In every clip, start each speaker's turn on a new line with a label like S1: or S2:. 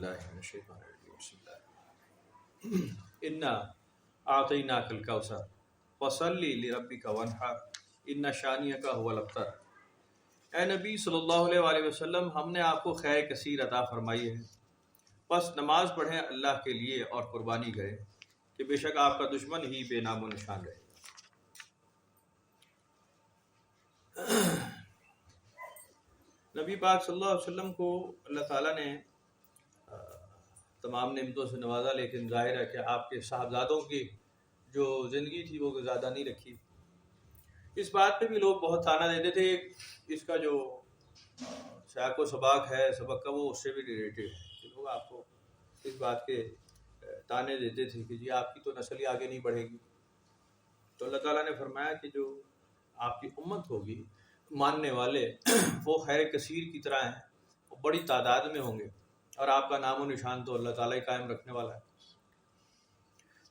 S1: باللہ من الشیطان الرجیم بسم اللہ انا اعطیناک الکوثر فصلی لربک وانحر ان شانئک هو الابتر۔ اے نبی صلی اللہ علیہ وآلہ وسلم، ہم نے آپ کو خیر کثیر عطا فرمائی ہے، بس نماز پڑھیں اللہ کے لیے اور قربانی کریں کہ بے شک آپ کا دشمن ہی بے نام و نشان رہے۔ نبی پاک صلی اللہ علیہ وسلم کو اللہ تعالیٰ نے تمام نعمتوں سے نوازا، لیکن ظاہر ہے کہ آپ کے صاحبزادوں کی جو زندگی تھی وہ زیادہ نہیں رکھی۔ اس بات پہ بھی لوگ بہت تانا دیتے تھے، اس کا جو سیاق و سباق ہے سبق کا وہ اس سے بھی ریلیٹڈ ہے کہ لوگ آپ کو اس بات کے تانے دیتے تھے کہ جی آپ کی تو نسل ہی آگے نہیں بڑھے گی۔ تو اللہ تعالیٰ نے فرمایا کہ جو آپ کی امت ہوگی ماننے والے وہ خیر کثیر کی طرح ہیں، وہ بڑی تعداد میں ہوں گے، اور آپ کا نام و نشان تو اللہ تعالیٰ ہی قائم رکھنے والا ہے،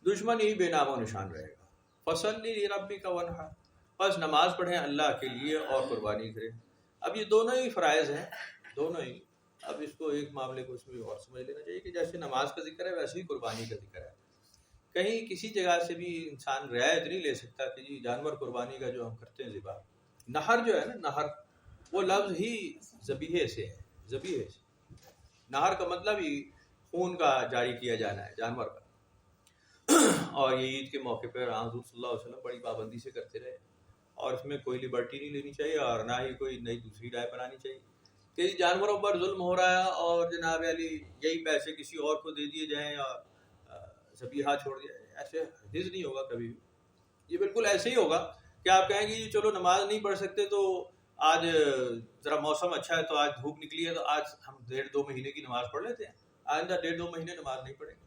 S1: دشمن ہی بے نام و نشان رہے گا۔ فصلی لربک وانحر، بس نماز پڑھیں اللہ کے لیے اور قربانی کریں۔ اب یہ دونوں ہی فرائض ہیں، دونوں ہی۔ اب اس کو ایک معاملے کو اس میں اور سمجھ لینا چاہیے کہ جیسے نماز کا ذکر ہے ویسے ہی قربانی کا ذکر ہے۔ کہیں کسی جگہ سے بھی انسان رعایت نہیں لے سکتا کہ جی جانور قربانی کا جو ہم کرتے ہیں ذبح، نہر جو ہے نا، نہر وہ لفظ ہی ذبیحے سے ہے، ذبیحے سے۔ نہر کا مطلب ہی خون کا جاری کیا جانا ہے جانور کا۔ اور یہ عید کے موقع پر حضور صلی اللہ علیہ وسلم بڑی پابندی سے کرتے رہے، اور اس میں کوئی لبرٹی نہیں لینی چاہیے اور نہ ہی کوئی نئی دوسری رائے بنانی چاہیے کہ جانوروں پر ظلم ہو رہا ہے اور جناب علی یہی پیسے کسی اور کو دے دیے جائیں اور ذبیحہ چھوڑ دیا جائے۔ ایسے ہرگز نہیں ہوگا کبھی بھی۔ یہ بالکل ایسے ہی ہوگا کہ آپ کہیں گے جی چلو نماز نہیں پڑھ سکتے تو آج ذرا موسم اچھا ہے تو آج دھوپ نکلی ہے تو آج ہم 1.5-2 مہینے کی نماز پڑھ لیتے ہیں، آئندہ 1.5-2 مہینے نماز نہیں پڑھیں گے،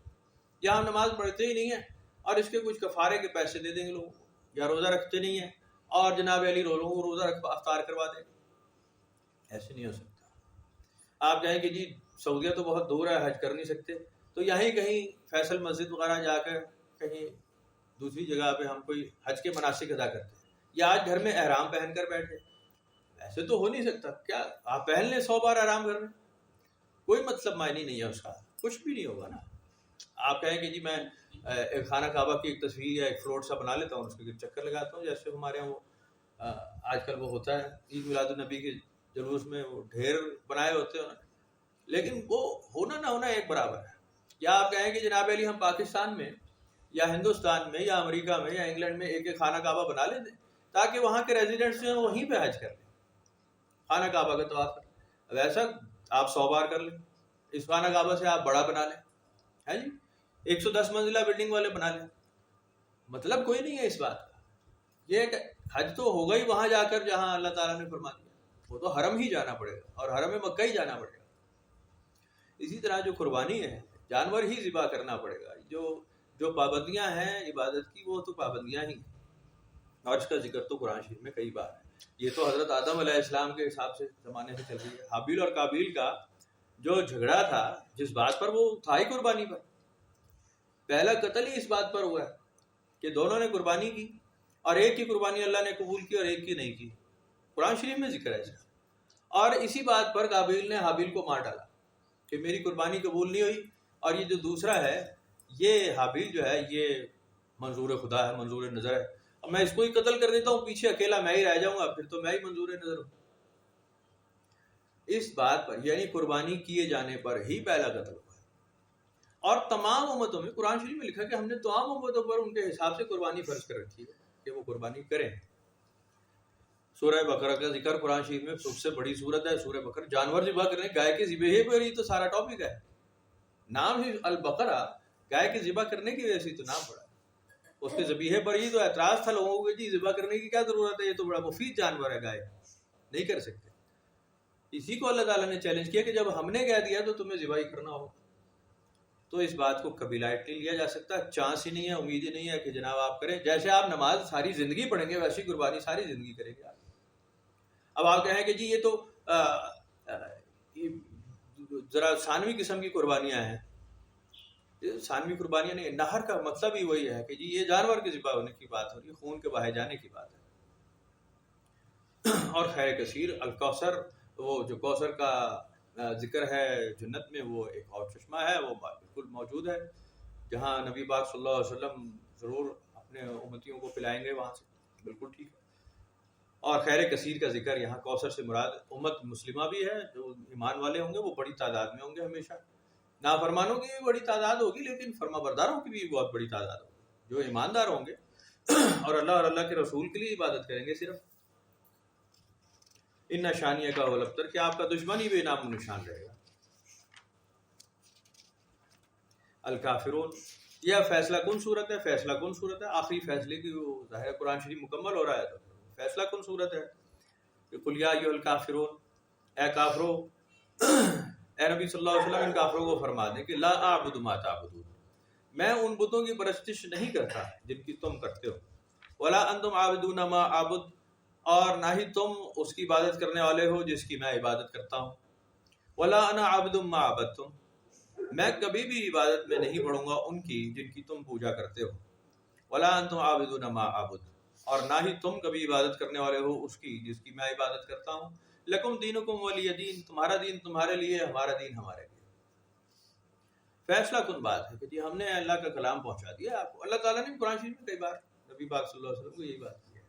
S1: یا ہم نماز پڑھتے ہی نہیں ہیں اور اس کے کچھ کفارے کے پیسے دے دیں گے لوگوں کو، یا روزہ رکھتے نہیں ہیں اور جناب علی لوگوں کو روزہ افطار کروا دیں گے۔ ایسے نہیں ہو سکتا۔ آپ کہیں کہ جی سعودیہ تو بہت دور ہے، حج کر نہیں سکتے، تو یہیں کہیں فیصل مسجد وغیرہ جا کر کہیں دوسری جگہ پہ ہم کوئی حج کے مناسک ادا کرتے ہیں، یا آج گھر میں احرام پہن کر بیٹھے۔ ایسے تو ہو نہیں سکتا۔ کیا آپ پہن لیں 100 بار احرام گھر میں، کوئی مطلب معنی نہیں ہے اس کا، کچھ بھی نہیں ہوگا نا۔ آپ کہیں کہ جی میں ایک خانہ کعبہ کی ایک تصویر یا ایک فلوٹ سا بنا لیتا ہوں، اس کے چکر لگاتا ہوں، جیسے ہمارے یہاں وہ آج کل وہ ہوتا ہے عید میلاد النبی کے جلوس میں وہ ڈھیر بنائے ہوتے ہیں، لیکن وہ ہونا نہ ہونا ایک برابر ہے۔ یا آپ کہیں کہ جناب علی ہم پاکستان میں یا ہندوستان میں یا امریکہ میں یا انگلینڈ میں ایک خانہ کعبہ بنا لیتے ہیں تاکہ وہاں کے ریزیڈنٹس جو ہیں وہیں پہ حج کر لیں، خانہ کعبہ کا طواف کریں۔ ویسا آپ 100 بار کر لیں، اس خانہ کعبہ سے آپ بڑا بنا لیں، ہے جی 110 منزلہ بلڈنگ والے بنا لیں، مطلب کوئی نہیں ہے اس بات کا۔ یہ کہ حج تو ہوگا ہی وہاں جا کر جہاں اللہ تعالیٰ نے فرما دیا، وہ تو حرم ہی جانا پڑے گا اور حرم مکہ ہی جانا پڑے گا۔ اسی طرح جو قربانی ہے جانور ہی ذبح کرنا پڑے گا۔ جو پابندیاں ہیں عبادت کی وہ تو پابندیاں ہی ہیں، اور اس کا ذکر تو قرآن شریف میں کئی بار ہے۔ یہ تو حضرت آدم علیہ السلام کے حساب سے زمانے سے چل رہی ہے۔ حابیل اور قابیل کا جو جھگڑا تھا جس بات پر، وہ تھا ہی قربانی پر۔ پہلا قتل ہی اس بات پر ہوا ہے کہ دونوں نے قربانی کی، اور ایک کی قربانی اللہ نے قبول کی اور ایک کی نہیں کی، قرآن شریف میں ذکر ہے اس کا۔ اور اسی بات پر قابیل نے حابیل کو مار ڈالا کہ میری قربانی قبول نہیں ہوئی، اور یہ جو دوسرا ہے یہ حابیل جو ہے یہ منظور خدا ہے، منظور نظر ہے، اب میں اس کو ہی قتل کر دیتا ہوں، پیچھے اکیلا میں ہی رہ جاؤں گا، پھر تو میں ہی منظور نظر ہوں۔ اس بات پر یعنی قربانی کیے جانے پر ہی پہلا قتل ہوا ہے۔ اور تمام امتوں میں قرآن شریف میں لکھا کہ ہم نے تمام امتوں پر ان کے حساب سے قربانی فرض کر رکھی ہے کہ وہ قربانی کریں۔ سورہ بقرہ کا ذکر قرآن شریف میں سب سے بڑی سورت ہے سورہ بقرہ، جانور ذبح کرنے، گائے کے ذبح پر ہی تو سارا ٹاپک ہے۔ نام ہی البقرہ، گائے کے ذبح کرنے کی وجہ سے تو نام پڑا، اس کے ذبیحے پر ہی تو اعتراض تھا لوگوں کو کہ جی ذبح کرنے کی کیا ضرورت ہے، یہ تو بڑا مفید جانور ہے، گائے نہیں کر سکتے۔ اسی کو اللہ تعالیٰ نے چیلنج کیا کہ جب ہم نے کہہ دیا تو تمہیں ذبح ہی کرنا ہوگا۔ تو اس بات کو کبھی لائٹ نہیں لیا جا سکتا، چانس ہی نہیں ہے، امید ہی نہیں ہے کہ جناب آپ کریں۔ جیسے آپ نماز ساری زندگی پڑھیں گے ویسی قربانی ساری زندگی کریں گے آپ۔ اب آپ کہیں کہ جی یہ تو ذرا ثانوی قسم کی قربانیاں ہیں، ثانوی قربانیاں نہیں، نہر کا مطلب ہی وہی ہے کہ جی یہ جانور کے ذبح ہونے کی بات ہو رہی ہے، خون کے بہائے جانے کی بات ہے۔ اور خیر کثیر، الکوثر، وہ جو کوثر کا ذکر ہے جنت میں، وہ ایک اور چشمہ ہے، وہ بالکل موجود ہے، جہاں نبی پاک صلی اللہ علیہ وسلم ضرور اپنے امتیوں کو پلائیں گے وہاں سے، بالکل ٹھیک ہے۔ اور خیر کثیر کا ذکر یہاں کوثر سے مراد امت مسلمہ بھی ہے، جو ایمان والے ہوں گے وہ بڑی تعداد میں ہوں گے ہمیشہ، نافرمانوں کی بھی بڑی تعداد ہوگی، لیکن فرما برداروں کی بھی بہت بڑی تعداد ہوگی، جو ایماندار ہوں گے اور اللہ کے رسول کے لیے عبادت کریں گے صرف۔ ان نشانیہ کا ولبتر کہ آپ کا دشمن ہی بے نام و نشان رہے گا۔ الکافرون، یہ فیصلہ کن صورت ہے، فیصلہ کن صورت ہے، آخری فیصلے کی وہ ظاہر قرآن شریف مکمل ہو رہا ہے، تو فیصلہ کن صورت ہے کہ قل یا ایھا الکافرون، اے کافرو، اے نبی صلی اللہ علیہ وسلم ان کافروں کو فرما دیں کہ لا اعبد ما تعبدون، میں ان بتوں کی پرستش نہیں کرتا جن کی تم کرتے ہو، ولا انتم عابدون ما اعبد، اور نہ ہی تم اس کی عبادت کرنے والے ہو جس کی میں عبادت کرتا ہوں، ولا انا عابد ما عبدتم، میں کبھی بھی عبادت میں نہیں پڑھوں گا ان کی جن کی تم پوجا کرتے ہو، ولا انتم عابدون ما اعبد، اور نہ ہی تم کبھی عبادت کرنے والے ہو اس کی جس کی میں عبادت کرتا ہوں، لکم دینکم ولی دین، تمہارا دین تمہارے لیے، ہمارا دین ہمارے لیے۔ فیصلہ کن بات ہے کہ جی ہم نے اللہ کا کلام پہنچا دیا آپ کو۔ اللہ تعالیٰ نے قرآن شریف میں کئی بار نبی پاک صلی اللہ علیہ وسلم کو یہی بات کی ہے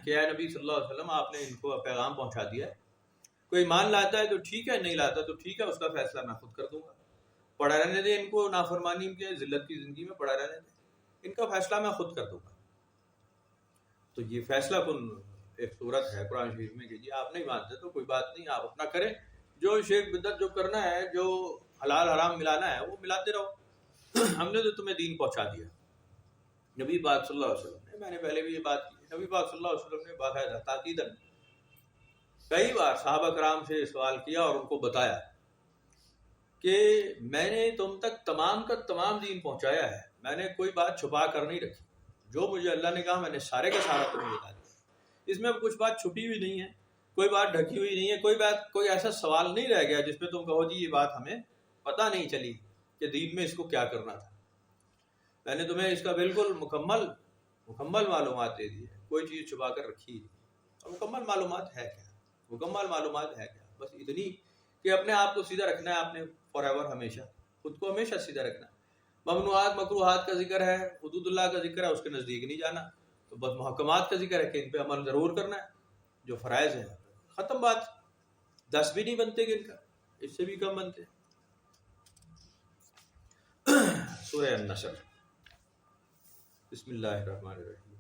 S1: کہ اے نبی صلی اللہ علیہ وسلم آپ نے ان کو پیغام پہنچا دیا ہے، کوئی ایمان لاتا ہے تو ٹھیک ہے، نہیں لاتا تو ٹھیک ہے، اس کا فیصلہ میں خود کر دوں گا، پڑا رہنے دیں ان کو نافرمانی کے ذلت کی زندگی میں پڑا رہنے دیں، ان کا فیصلہ میں خود کر دوں گا۔ تو یہ فیصلہ کن ایک صورت ہے قرآن شریف میں کہ جی آپ نہیں مانتے تو کوئی بات نہیں، آپ اپنا کریں، جو شرک بدعت جو کرنا ہے، جو حلال حرام ملانا ہے وہ ملاتے رہو، ہم نے تو تمہیں دین پہنچا دیا۔ نبی پاک صلی اللہ علیہ وسلم نے، میں نے پہلے بھی یہ بات کی، نبی پاک صلی اللہ علیہ وسلم نے باقاعدہ تاکیداً کئی بار صحابہ کرام سے سوال کیا اور ان کو بتایا کہ میں نے تم تک تمام کا تمام دین پہنچایا ہے، میں نے کوئی بات چھپا کر نہیں رکھی، جو مجھے اللہ نے کہا میں نے سارے کا سارا تمہیں بتا دیا، اس میں کچھ بات چھپی ہوئی نہیں ہے، کوئی بات ڈھکی ہوئی نہیں ہے، کوئی ایسا سوال نہیں رہ گیا جس پہ تم کہو جی یہ بات ہمیں پتہ نہیں چلی کہ دین میں اس کو کیا کرنا تھا، میں نے تمہیں اس کا بالکل مکمل معلومات دے دی ہے، کوئی چیز چھپا کر رکھی ہے۔ اور مکمل معلومات ہے کیا؟ مکمل معلومات ہے کیا؟ بس اتنی کہ اپنے آپ کو سیدھا رکھنا ہے، آپ نے فار ایور، ہمیشہ خود کو ہمیشہ سیدھا رکھنا ہے۔ ممنوعات مکروہات کا ذکر ہے، حدود اللہ کا ذکر ہے، اس کے نزدیک نہیں جانا، تو بس محکمات کا ذکر ہے کہ ان پہ عمل ضرور کرنا ہے، جو فرائض ہیں ختم بات، 10 بھی نہیں بنتے گن کا، اس سے بھی کم بنتے۔ سورہ النصر، بسم اللہ الرحمن الرحیم۔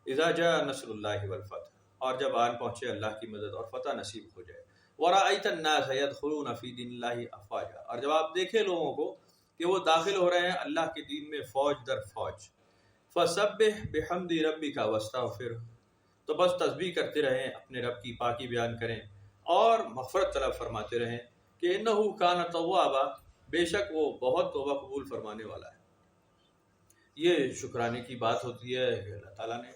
S1: اذا جاء نصر اللہ والفتح، اور جب آن پہنچے اللہ کی مدد اور فتح نصیب ہو جائے، ورأیت الناس يدخلون فی دین اللہ افواجا، اور جب آپ دیکھیں لوگوں کو کہ وہ داخل ہو رہے ہیں اللہ کے دین میں فوج در فوج، فسبح بحمد ربک واستغفر، تو بس تسبیح کرتے رہیں، اپنے رب کی پاکی بیان کریں اور مغفرت طلب فرماتے رہیں کہ انہ کان توابا، بے شک وہ بہت توبہ قبول فرمانے والا ہے۔ یہ شکرانے کی بات ہوتی ہے کہ اللہ تعالیٰ نے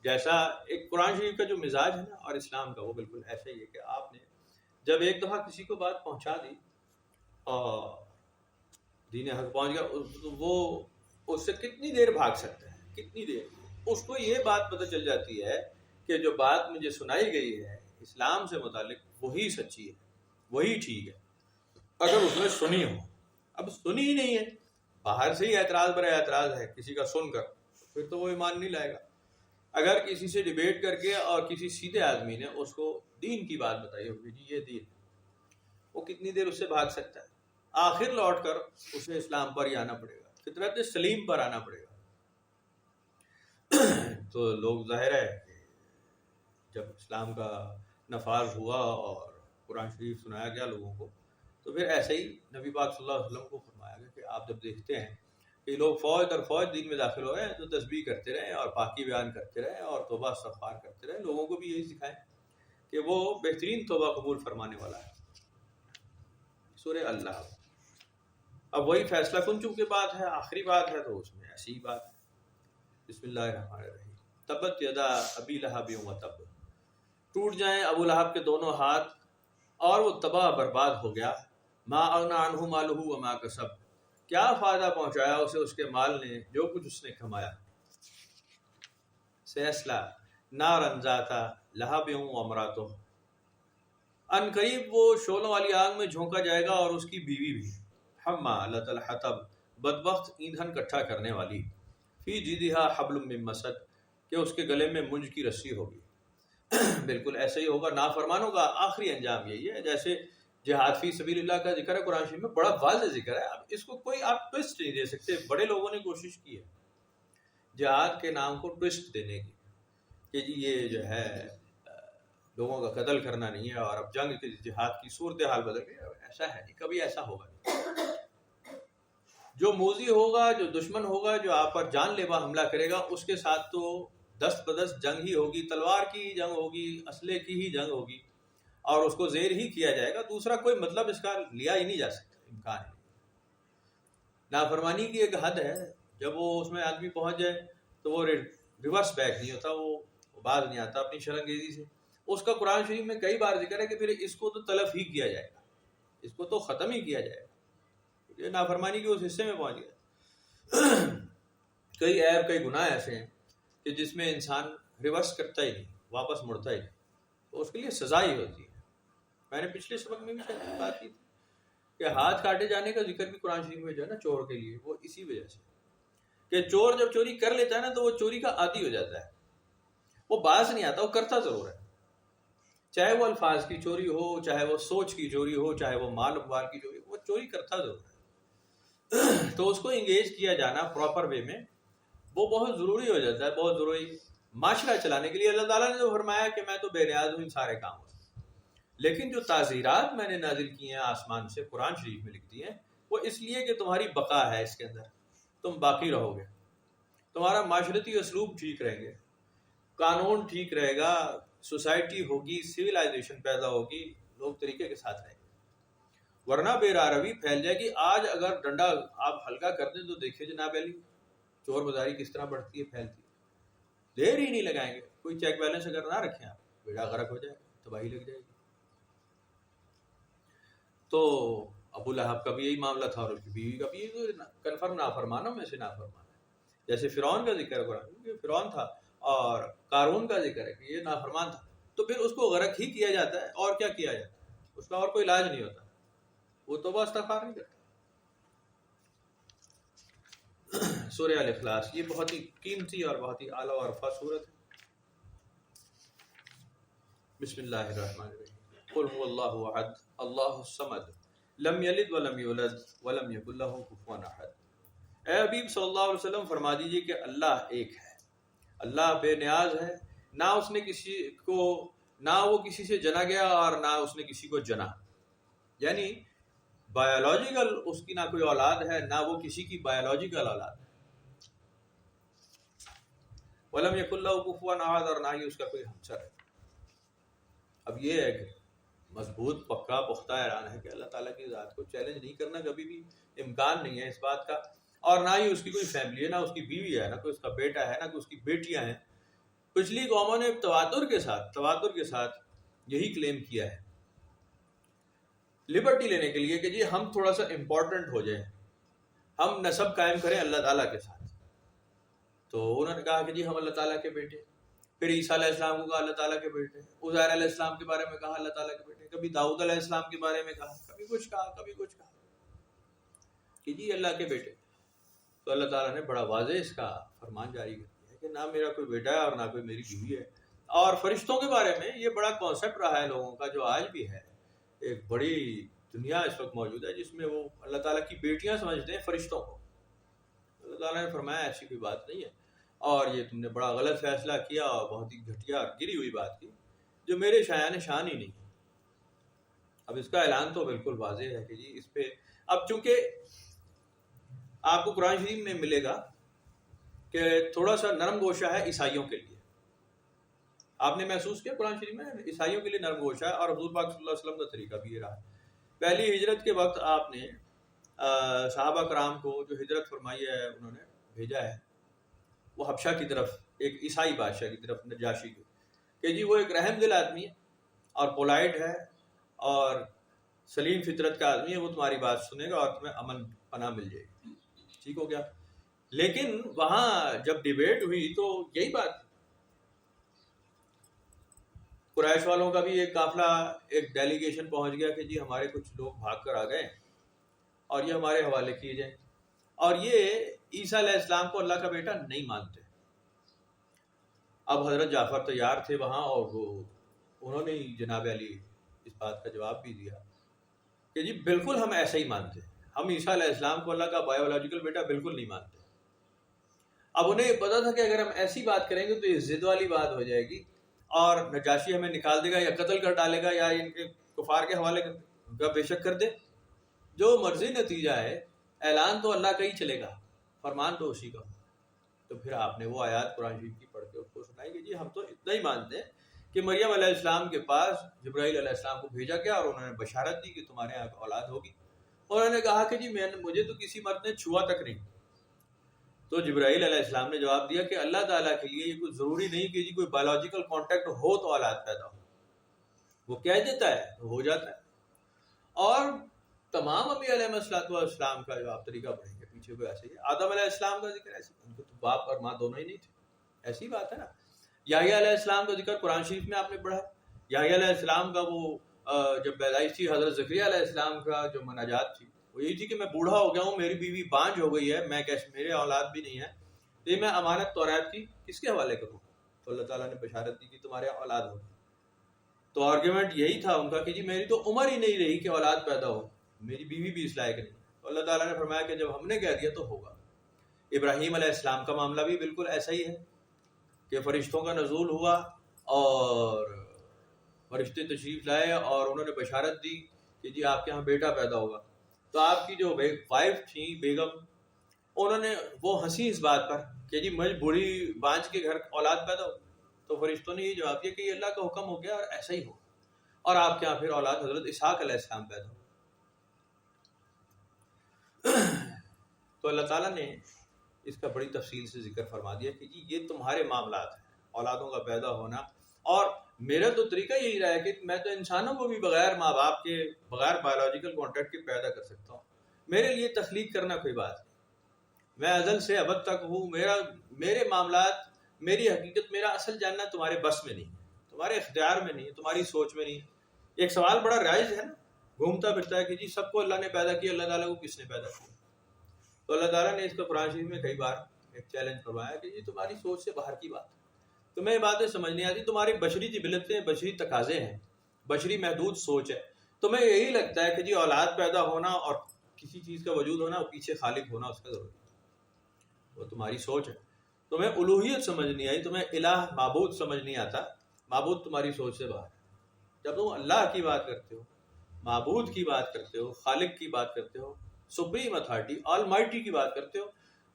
S1: جیسا ایک قرآن شریف کا جو مزاج ہے نا اور اسلام کا، وہ بالکل ایسا ہی ہے کہ آپ نے جب ایک دفعہ کسی کو بات پہنچا دی اور دین حق پہنچ گیا، تو وہ اس سے کتنی دیر بھاگ سکتا ہے، کتنی دیر، اس کو یہ بات پتہ چل جاتی ہے کہ جو بات مجھے سنائی گئی ہے اسلام سے متعلق وہی سچی ہے، وہی ٹھیک ہے، اگر اس نے سنی ہو۔ اب سنی ہی نہیں ہے، باہر سے ہی اعتراض پر اعتراض ہے کسی کا سن کر، پھر تو وہ ایمان نہیں لائے گا۔ اگر کسی سے ڈیبیٹ کر کے اور کسی سیدھے آدمی نے اس کو دین کی بات بتائی ہوگی جی یہ دین، وہ کتنی دیر اس سے بھاگ سکتا ہے؟ آخر لوٹ کر اسے اسلام پر ہی آنا پڑے گا، فطرت سلیم پر آنا پڑے گا۔ تو لوگ ظاہر ہے کہ جب اسلام کا نفاذ ہوا اور قرآن شریف سنایا گیا لوگوں کو، تو پھر ایسے ہی نبی پاک صلی اللہ علیہ وسلم کو فرمایا گیا کہ آپ جب دیکھتے ہیں کہ لوگ فوج در فوج دین میں داخل ہو رہے ہیں تو تسبیح کرتے رہیں اور پاکی بیان کرتے رہیں اور توبہ استغفار کرتے رہیں، لوگوں کو بھی یہی سکھائیں کہ وہ بہترین توبہ قبول فرمانے والا ہے۔ سورہ اللہ، اب وہی فیصلہ کن چونکہ بات ہے، آخری بات ہے، تو اس میں ایسی ہی بات ہے۔ بسم اللہ الرحمن الرحیم۔ تبت یدا ابی لہب وتب، ٹوٹ جائیں ابو لہب کے دونوں ہاتھ اور وہ تباہ برباد ہو گیا۔ ما اغنی عنہ مالہ وما کسب، کیا فائدہ پہنچایا اسے اس کے مال نے جو کچھ اس نے کمایا۔ سیصلی نارا ذات لہب وامرأتہ، ان قریب وہ شعلوں والی آگ میں جھونکا جائے گا اور اس کی بیوی بھی، حمالۃ الحطب، بدبخت ایندھن کٹھا کرنے والی، فی جیدہا حبل من مسد، کہ اس کے گلے میں منج کی رسی ہوگی۔ بالکل ایسا ہی ہوگا نافرمانوں کا آخری انجام یہی ہے۔ جیسے جہاد فی سبیل اللہ کا ذکر ہے قرآن شریف میں، بڑا واضح ذکر ہے، اب اس کو کوئی آپ ٹوسٹ نہیں دے سکتے۔ بڑے لوگوں نے کوشش کی ہے جہاد کے نام کو ٹوسٹ دینے کی کہ جی یہ جو ہے لوگوں کا قتل کرنا نہیں ہے اور اب جنگ کے جہاد کی صورتحال بدل گئی۔ ایسا ہے نہیں، کبھی ایسا ہوگا نہیں۔ جو موذی ہوگا، جو دشمن ہوگا، جو آپ پر جان لیوا حملہ کرے گا، اس کے ساتھ تو دست بدست جنگ ہی ہوگی، تلوار کی ہی جنگ ہوگی، اسلحے کی ہی جنگ ہوگی، اور اس کو زیر ہی کیا جائے گا۔ دوسرا کوئی مطلب اس کا لیا ہی نہیں جا سکتا، امکان ہے۔ نافرمانی کی ایک حد ہے، جب وہ اس میں آدمی پہنچ جائے تو وہ ریورس بیک نہیں ہوتا، وہ باز نہیں آتا اپنی شرنگیزی سے۔ اس کا قرآن شریف میں کئی بار ذکر ہے کہ پھر اس کو تو تلف ہی کیا جائے گا، اس کو تو ختم ہی کیا جائے گا۔ یہ نافرمانی کے اس حصے میں پہنچ گیا۔ کئی عیب، کئی گناہ ایسے ہیں کہ جس میں انسان ریورس کرتا ہی نہیں، واپس مڑتا ہی نہیں، تو اس کے لیے سزا ہی ہوتی ہے۔ میں نے پچھلے سبق میں بھی شاید بات کی تھی کہ ہاتھ کاٹے جانے کا ذکر بھی قرآن شریف میں جو ہے نا چور کے لیے، وہ اسی وجہ سے کہ چور جب چوری کر لیتا ہے نا تو وہ چوری کا عادی ہو جاتا ہے، وہ باز نہیں آتا، وہ کرتا ضرور ہے۔ چاہے وہ الفاظ کی چوری ہو، چاہے وہ سوچ کی چوری ہو، چاہے وہ مال وال کی چوری ہو، وہ چوری کرتا ضرور ہے۔ تو اس کو انگیج کیا جانا پراپر وے میں وہ بہت ضروری ہو جاتا ہے، بہت ضروری معاشرہ چلانے کے لیے۔ اللہ تعالیٰ نے جو فرمایا کہ میں تو بے نیاز ہوں ان سارے کاموں سے، لیکن جو تعزیرات میں نے نازل کی ہیں آسمان سے، قرآن شریف میں لکھ دی ہیں، وہ اس لیے کہ تمہاری بقا ہے اس کے اندر، تم باقی رہو گے، تمہارا معاشرتی اسلوب ٹھیک رہیں گے، قانون ٹھیک رہے گا، سوسائٹی ہوگی، سویلائزیشن پیدا ہوگی، لوگ طریقے کے ساتھ رہیں گے۔ ورنہ بے روی پھیل جائے گی۔ آج اگر ڈنڈا آپ ہلکا کر دیں تو دیکھیں جناب علی، چور بازاری کس طرح بڑھتی ہے، پھیلتی ہے۔ دیر ہی نہیں لگائیں گے، کوئی چیک بیلنس اگر نہ رکھیں آپ، بیڑا غرق ہو جائے گا، تباہی لگ جائے گی۔ تو ابو لہب کا بھی یہی معاملہ تھا اور اس کی بیوی کا بھی یہی، کنفرم نافرمانوں میں سے نافرمان ہے۔ جیسے فرعون کا ذکر ہے قرآن میں، فرعون تھا، اور قارون کا ذکر ہے کہ یہ نافرمان تھا، تو پھر اس کو غرق ہی کیا جاتا ہے، اور کیا کیا جاتا ہے، اس کا اور کوئی علاج نہیں ہوتا، وہ توبہ استغفار نہیں کرتا۔ سورہ الاخلاص یہ بہت ہی قیمتی اور بہت ہی اعلیٰ اور عرفہ سورت ہے۔ بسم اللہ الرحمن الرحیم۔ قل هو اللہ احد اللہ الصمد لم یلد ولم یولد ولم یکن لہ کفوا احد۔ اے حبیب صلی اللہ علیہ وسلم فرما دیجئے کہ اللہ ایک ہے، اللہ بے نیاز ہے، نہ اس نے کسی کو، نہ وہ کسی سے جنا گیا اور نہ اس نے کسی کو جنا، یعنی بایولوجیکل اس کی نہ کوئی اولاد ہے، نہ وہ کسی کی بایولوجیکل اولاد ہے۔ ولم یکن لہ کفوا احد، اور نہ ہی اس کا کوئی ہمسر ہے۔ اب یہ ہے کہ مضبوط پکا پختہ اعلان ہے کہ اللہ تعالیٰ کی ذات کو چیلنج نہیں کرنا، کبھی بھی امکان نہیں ہے اس بات کا، اور نہ ہی اس کی کوئی فیملی ہے، نہ اس کی بیوی ہے، نہ کوئی اس کا بیٹا ہے، نہ کوئی اس کی بیٹیاں ہیں۔ پچھلی قوموں نے تواتر کے ساتھ یہی کلیم کیا ہے، لبرٹی لینے کے لیے کہ جی ہم تھوڑا سا امپورٹنٹ ہو جائیں، ہم نسب قائم کریں اللہ تعالیٰ کے ساتھ۔ تو انہوں نے کہا کہ جی ہم اللہ تعالیٰ کے بیٹے، پھر عیسیٰ علیہ السلام کو کہا اللہ تعالیٰ کے بیٹے، عزیر علیہ السلام کے بارے میں کہا اللہ تعالیٰ کے بیٹے، کبھی داؤد علیہ السلام کے بارے میں کہا، کبھی کچھ کہا، کبھی کچھ کہا کہ جی اللہ کے بیٹے۔ تو اللہ تعالیٰ نے بڑا واضح اس کا فرمان جاری کر دیا ہے کہ نہ میرا کوئی بیٹا ہے اور نہ کوئی میری بیوی ہے۔ اور فرشتوں کے بارے میں یہ بڑا کانسیپٹ رہا ہے لوگوں کا، جو آج بھی ہے، ایک بڑی دنیا اس وقت موجود ہے جس میں وہ اللہ تعالیٰ کی بیٹیاں سمجھتے ہیں فرشتوں کو۔ اللہ تعالیٰ نے فرمایا ایسی کوئی بات نہیں ہے، اور یہ تم نے بڑا غلط فیصلہ کیا اور بہت ہی گھٹیا اور گری ہوئی بات کی جو میرے شایان شان ہی نہیں۔ اب اس کا اعلان تو بالکل واضح ہے کہ جی اس پہ اب چونکہ آپ کو قرآن شریف میں ملے گا کہ تھوڑا سا نرم گوشہ ہے عیسائیوں کے لیے، آپ نے محسوس کیا قرآن شریف میں عیسائیوں کے لیے نرم گوشہ ہے، اور حضور پاک صلی اللہ علیہ وسلم کا طریقہ بھی یہ رہا۔ پہلی ہجرت کے وقت آپ نے صحابہ کرام کو جو ہجرت فرمائی ہے انہوں نے بھیجا ہے وہ حبشہ کی طرف، ایک عیسائی بادشاہ کی طرف، نجاشی کی، کہ جی وہ ایک رحم دل آدمی ہے اور پولائٹ ہے اور سلیم فطرت کا آدمی ہے، وہ تمہاری بات سنے گا اور تمہیں امن پناہ مل جائے گی۔ ٹھیک ہو گیا۔ لیکن وہاں جب ڈیبیٹ ہوئی تو یہی بات قریش والوں کا بھی ایک قافلہ، ایک ڈیلیگیشن پہنچ گیا کہ جی ہمارے کچھ لوگ بھاگ کر آ گئے اور یہ ہمارے حوالے کیے جائیں، اور یہ عیسیٰ علیہ السلام کو اللہ کا بیٹا نہیں مانتے۔ اب حضرت جعفر تیار تھے وہاں، اور انہوں نے جناب علی اس بات کا جواب بھی دیا کہ جی بالکل ہم ایسا ہی مانتے ہیں، ہم عیسیٰ علیہ السلام کو اللہ کا بایولوجیکل بیٹا بالکل نہیں مانتے۔ اب انہیں یہ پتا تھا کہ اگر ہم ایسی بات کریں گے تو یہ ضد والی بات ہو جائے گی اور نجاشی ہمیں نکال دے گا یا قتل کر ڈالے گا یا ان کے کفار کے حوالے کر دے گا۔ بے شک کر دے، جو مرضی نتیجہ ہے، اعلان تو اللہ کا ہی چلے گا، فرمان تو اسی کا۔ تو پھر آپ نے وہ آیات قرآن شریف کی پڑھ کے اس کو سنائی کہ جی ہم تو اتنا ہی مانتے ہیں کہ مریم علیہ السلام کے پاس جبرائیل علیہ السلام کو بھیجا گیا اور انہوں نے بشارت دی کہ تمہارے یہاں اولاد ہوگی، اور انہوں نے کہا کہ جی مجھے تو کسی مرد نے چھوا تک نہیں۔ تو جبرائیل علیہ السلام نے جواب دیا کہ اللہ تعالیٰ کے لیے یہ کوئی ضروری نہیں کہ جی کوئی بایولوجیکل کانٹیکٹ ہو تو اولاد پیدا ہو، وہ کہہ دیتا ہے تو ہو جاتا ہے۔ اور تمام انبیاء علیہ السلام کا جو آپ طریقہ پڑھیں گے پیچھے کو ایسے ہی ہے۔ آدم علیہ السلام کا ذکر ایسے، ان کو تو باپ اور ماں دونوں ہی نہیں تھے، ایسی بات ہے نا۔ یحییٰ علیہ السلام کا ذکر قرآن شریف میں آپ نے پڑھا، یحییٰ علیہ السلام کا وہ جب پیدائش تھی، حضرت زکریا علیہ السلام کا جو مناجات تھی وہ یہی تھی کہ میں بوڑھا ہو گیا ہوں، میری بیوی بانجھ ہو گئی ہے، میں کیسے، میرے اولاد بھی نہیں ہے، تو یہ میں امانت توریت کی کس کے حوالے کروں؟ تو اللہ تعالیٰ نے بشارت دی کہ تمہارے اولاد ہوگی۔ تو آرگیومنٹ یہی تھا ان کا کہ جی میری تو عمر ہی نہیں رہی کہ اولاد پیدا ہو، میری بیوی بھی اس لائق نہیں۔ تو اللہ تعالیٰ نے فرمایا کہ جب ہم نے کہہ دیا تو ہوگا۔ ابراہیم علیہ السلام کا معاملہ بھی بالکل ایسا ہی ہے کہ فرشتوں کا نزول ہوا اور فرشتے تشریف لائے اور انہوں نے بشارت دی کہ جی آپ کے ہاں بیٹا پیدا ہوگا۔ تو آپ کی جو وائف تھیں بیگم، انہوں نے وہ ہنسی اس بات پر کہ جی مجھ بوڑھی بانجھ کے گھر اولاد پیدا ہو۔ تو فرشتوں نے یہ جواب دیا کہ یہ اللہ کا حکم ہو گیا اور ایسا ہی ہو، اور آپ کے یہاں پھر اولاد حضرت اسحاق علیہ السلام پیدا ہو۔ تو اللہ تعالیٰ نے اس کا بڑی تفصیل سے ذکر فرما دیا کہ جی یہ تمہارے معاملات ہیں، اولادوں کا پیدا ہونا، اور میرا تو طریقہ یہی رہا ہے کہ میں تو انسانوں کو بھی بغیر ماں باپ کے، بغیر بایولوجیکل کانٹیکٹ کے پیدا کر سکتا ہوں۔ میرے لیے تخلیق کرنا کوئی بات نہیں، میں ازل سے ابد تک ہوں، میرے معاملات، میری حقیقت، میرا اصل جاننا تمہارے بس میں نہیں، تمہارے اختیار میں نہیں، تمہاری سوچ میں نہیں۔ ایک سوال بڑا رائج ہے نا، گھومتا پھرتا ہے کہ جی سب کو اللہ نے پیدا کیا، اللہ تعالیٰ کو کس نے پیدا کیا؟ تو اللہ تعالیٰ نے اس کو قرآن شریف میں کئی بار ایک چیلنج فرمایا کہ یہ تمہاری سوچ سے باہر کی بات ہے، تمہیں یہ باتیں سمجھ نہیں آتی، تمہاری بشری جبلتیں، بشری تقاضے ہیں، بشری محدود سوچ ہے، تمہیں یہی لگتا ہے کہ جی اولاد پیدا ہونا اور کسی چیز کا وجود ہونا، وہ پیچھے خالق ہونا اس کا ضروری ہے، وہ تمہاری سوچ ہے۔ تمہیں الوہیت سمجھ نہیں آئی، تمہیں الہ، معبود سمجھ نہیں آتا، معبود تمہاری سوچ سے باہر ہے۔ جب تم اللہ کی بات کرتے ہو، معبود کی بات کرتے ہو، خالق کی بات کرتے ہو، سپریم اتھارٹی، آل مائٹی کی بات کرتے ہو،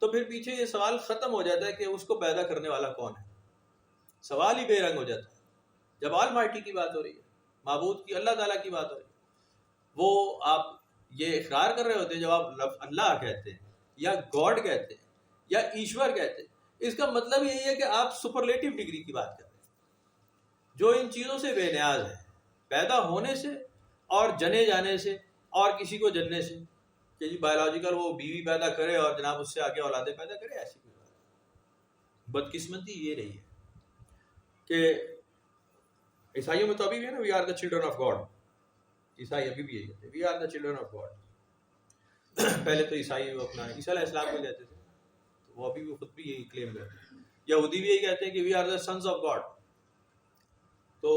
S1: تو پھر پیچھے یہ سوال ختم ہو جاتا ہے کہ اس کو پیدا کرنے والا کون ہے، سوال ہی بے رنگ ہو جاتا ہے۔ جب آل مائٹی کی بات ہو رہی ہے، معبود کی، اللہ تعالیٰ کی بات ہو رہی ہے، وہ آپ یہ اقرار کر رہے ہوتے ہیں، جب آپ لفظ اللہ کہتے ہیں یا گاڈ کہتے ہیں یا ایشور کہتے ہیں، اس کا مطلب یہی ہے کہ آپ سپرلیٹو ڈگری کی بات کر رہے ہیں، جو ان چیزوں سے بے نیاز ہے، پیدا ہونے سے اور جنے جانے سے اور کسی کو جننے سے، کہ جی بایولوجیکل وہ بیوی پیدا کرے اور جناب اس سے آگے اولادیں پیدا کرے، ایسی کوئی بات۔ بدقسمتی یہ رہی ہے کہ عیسائیوں میں تو ابھی بھی ہے نا، we are the children of God, عیسائی ابھی بھی یہی کہتے ہیں، we are the children of God. پہلے تو عیسائی اپنا عیسیٰ علیہ السلام کو کہتے تھے، تو وہ ابھی بھی خود بھی یہی کلیم کرتے ہیں۔ یہودی بھی یہی کہتے ہیں کہ we are the sons of God. تو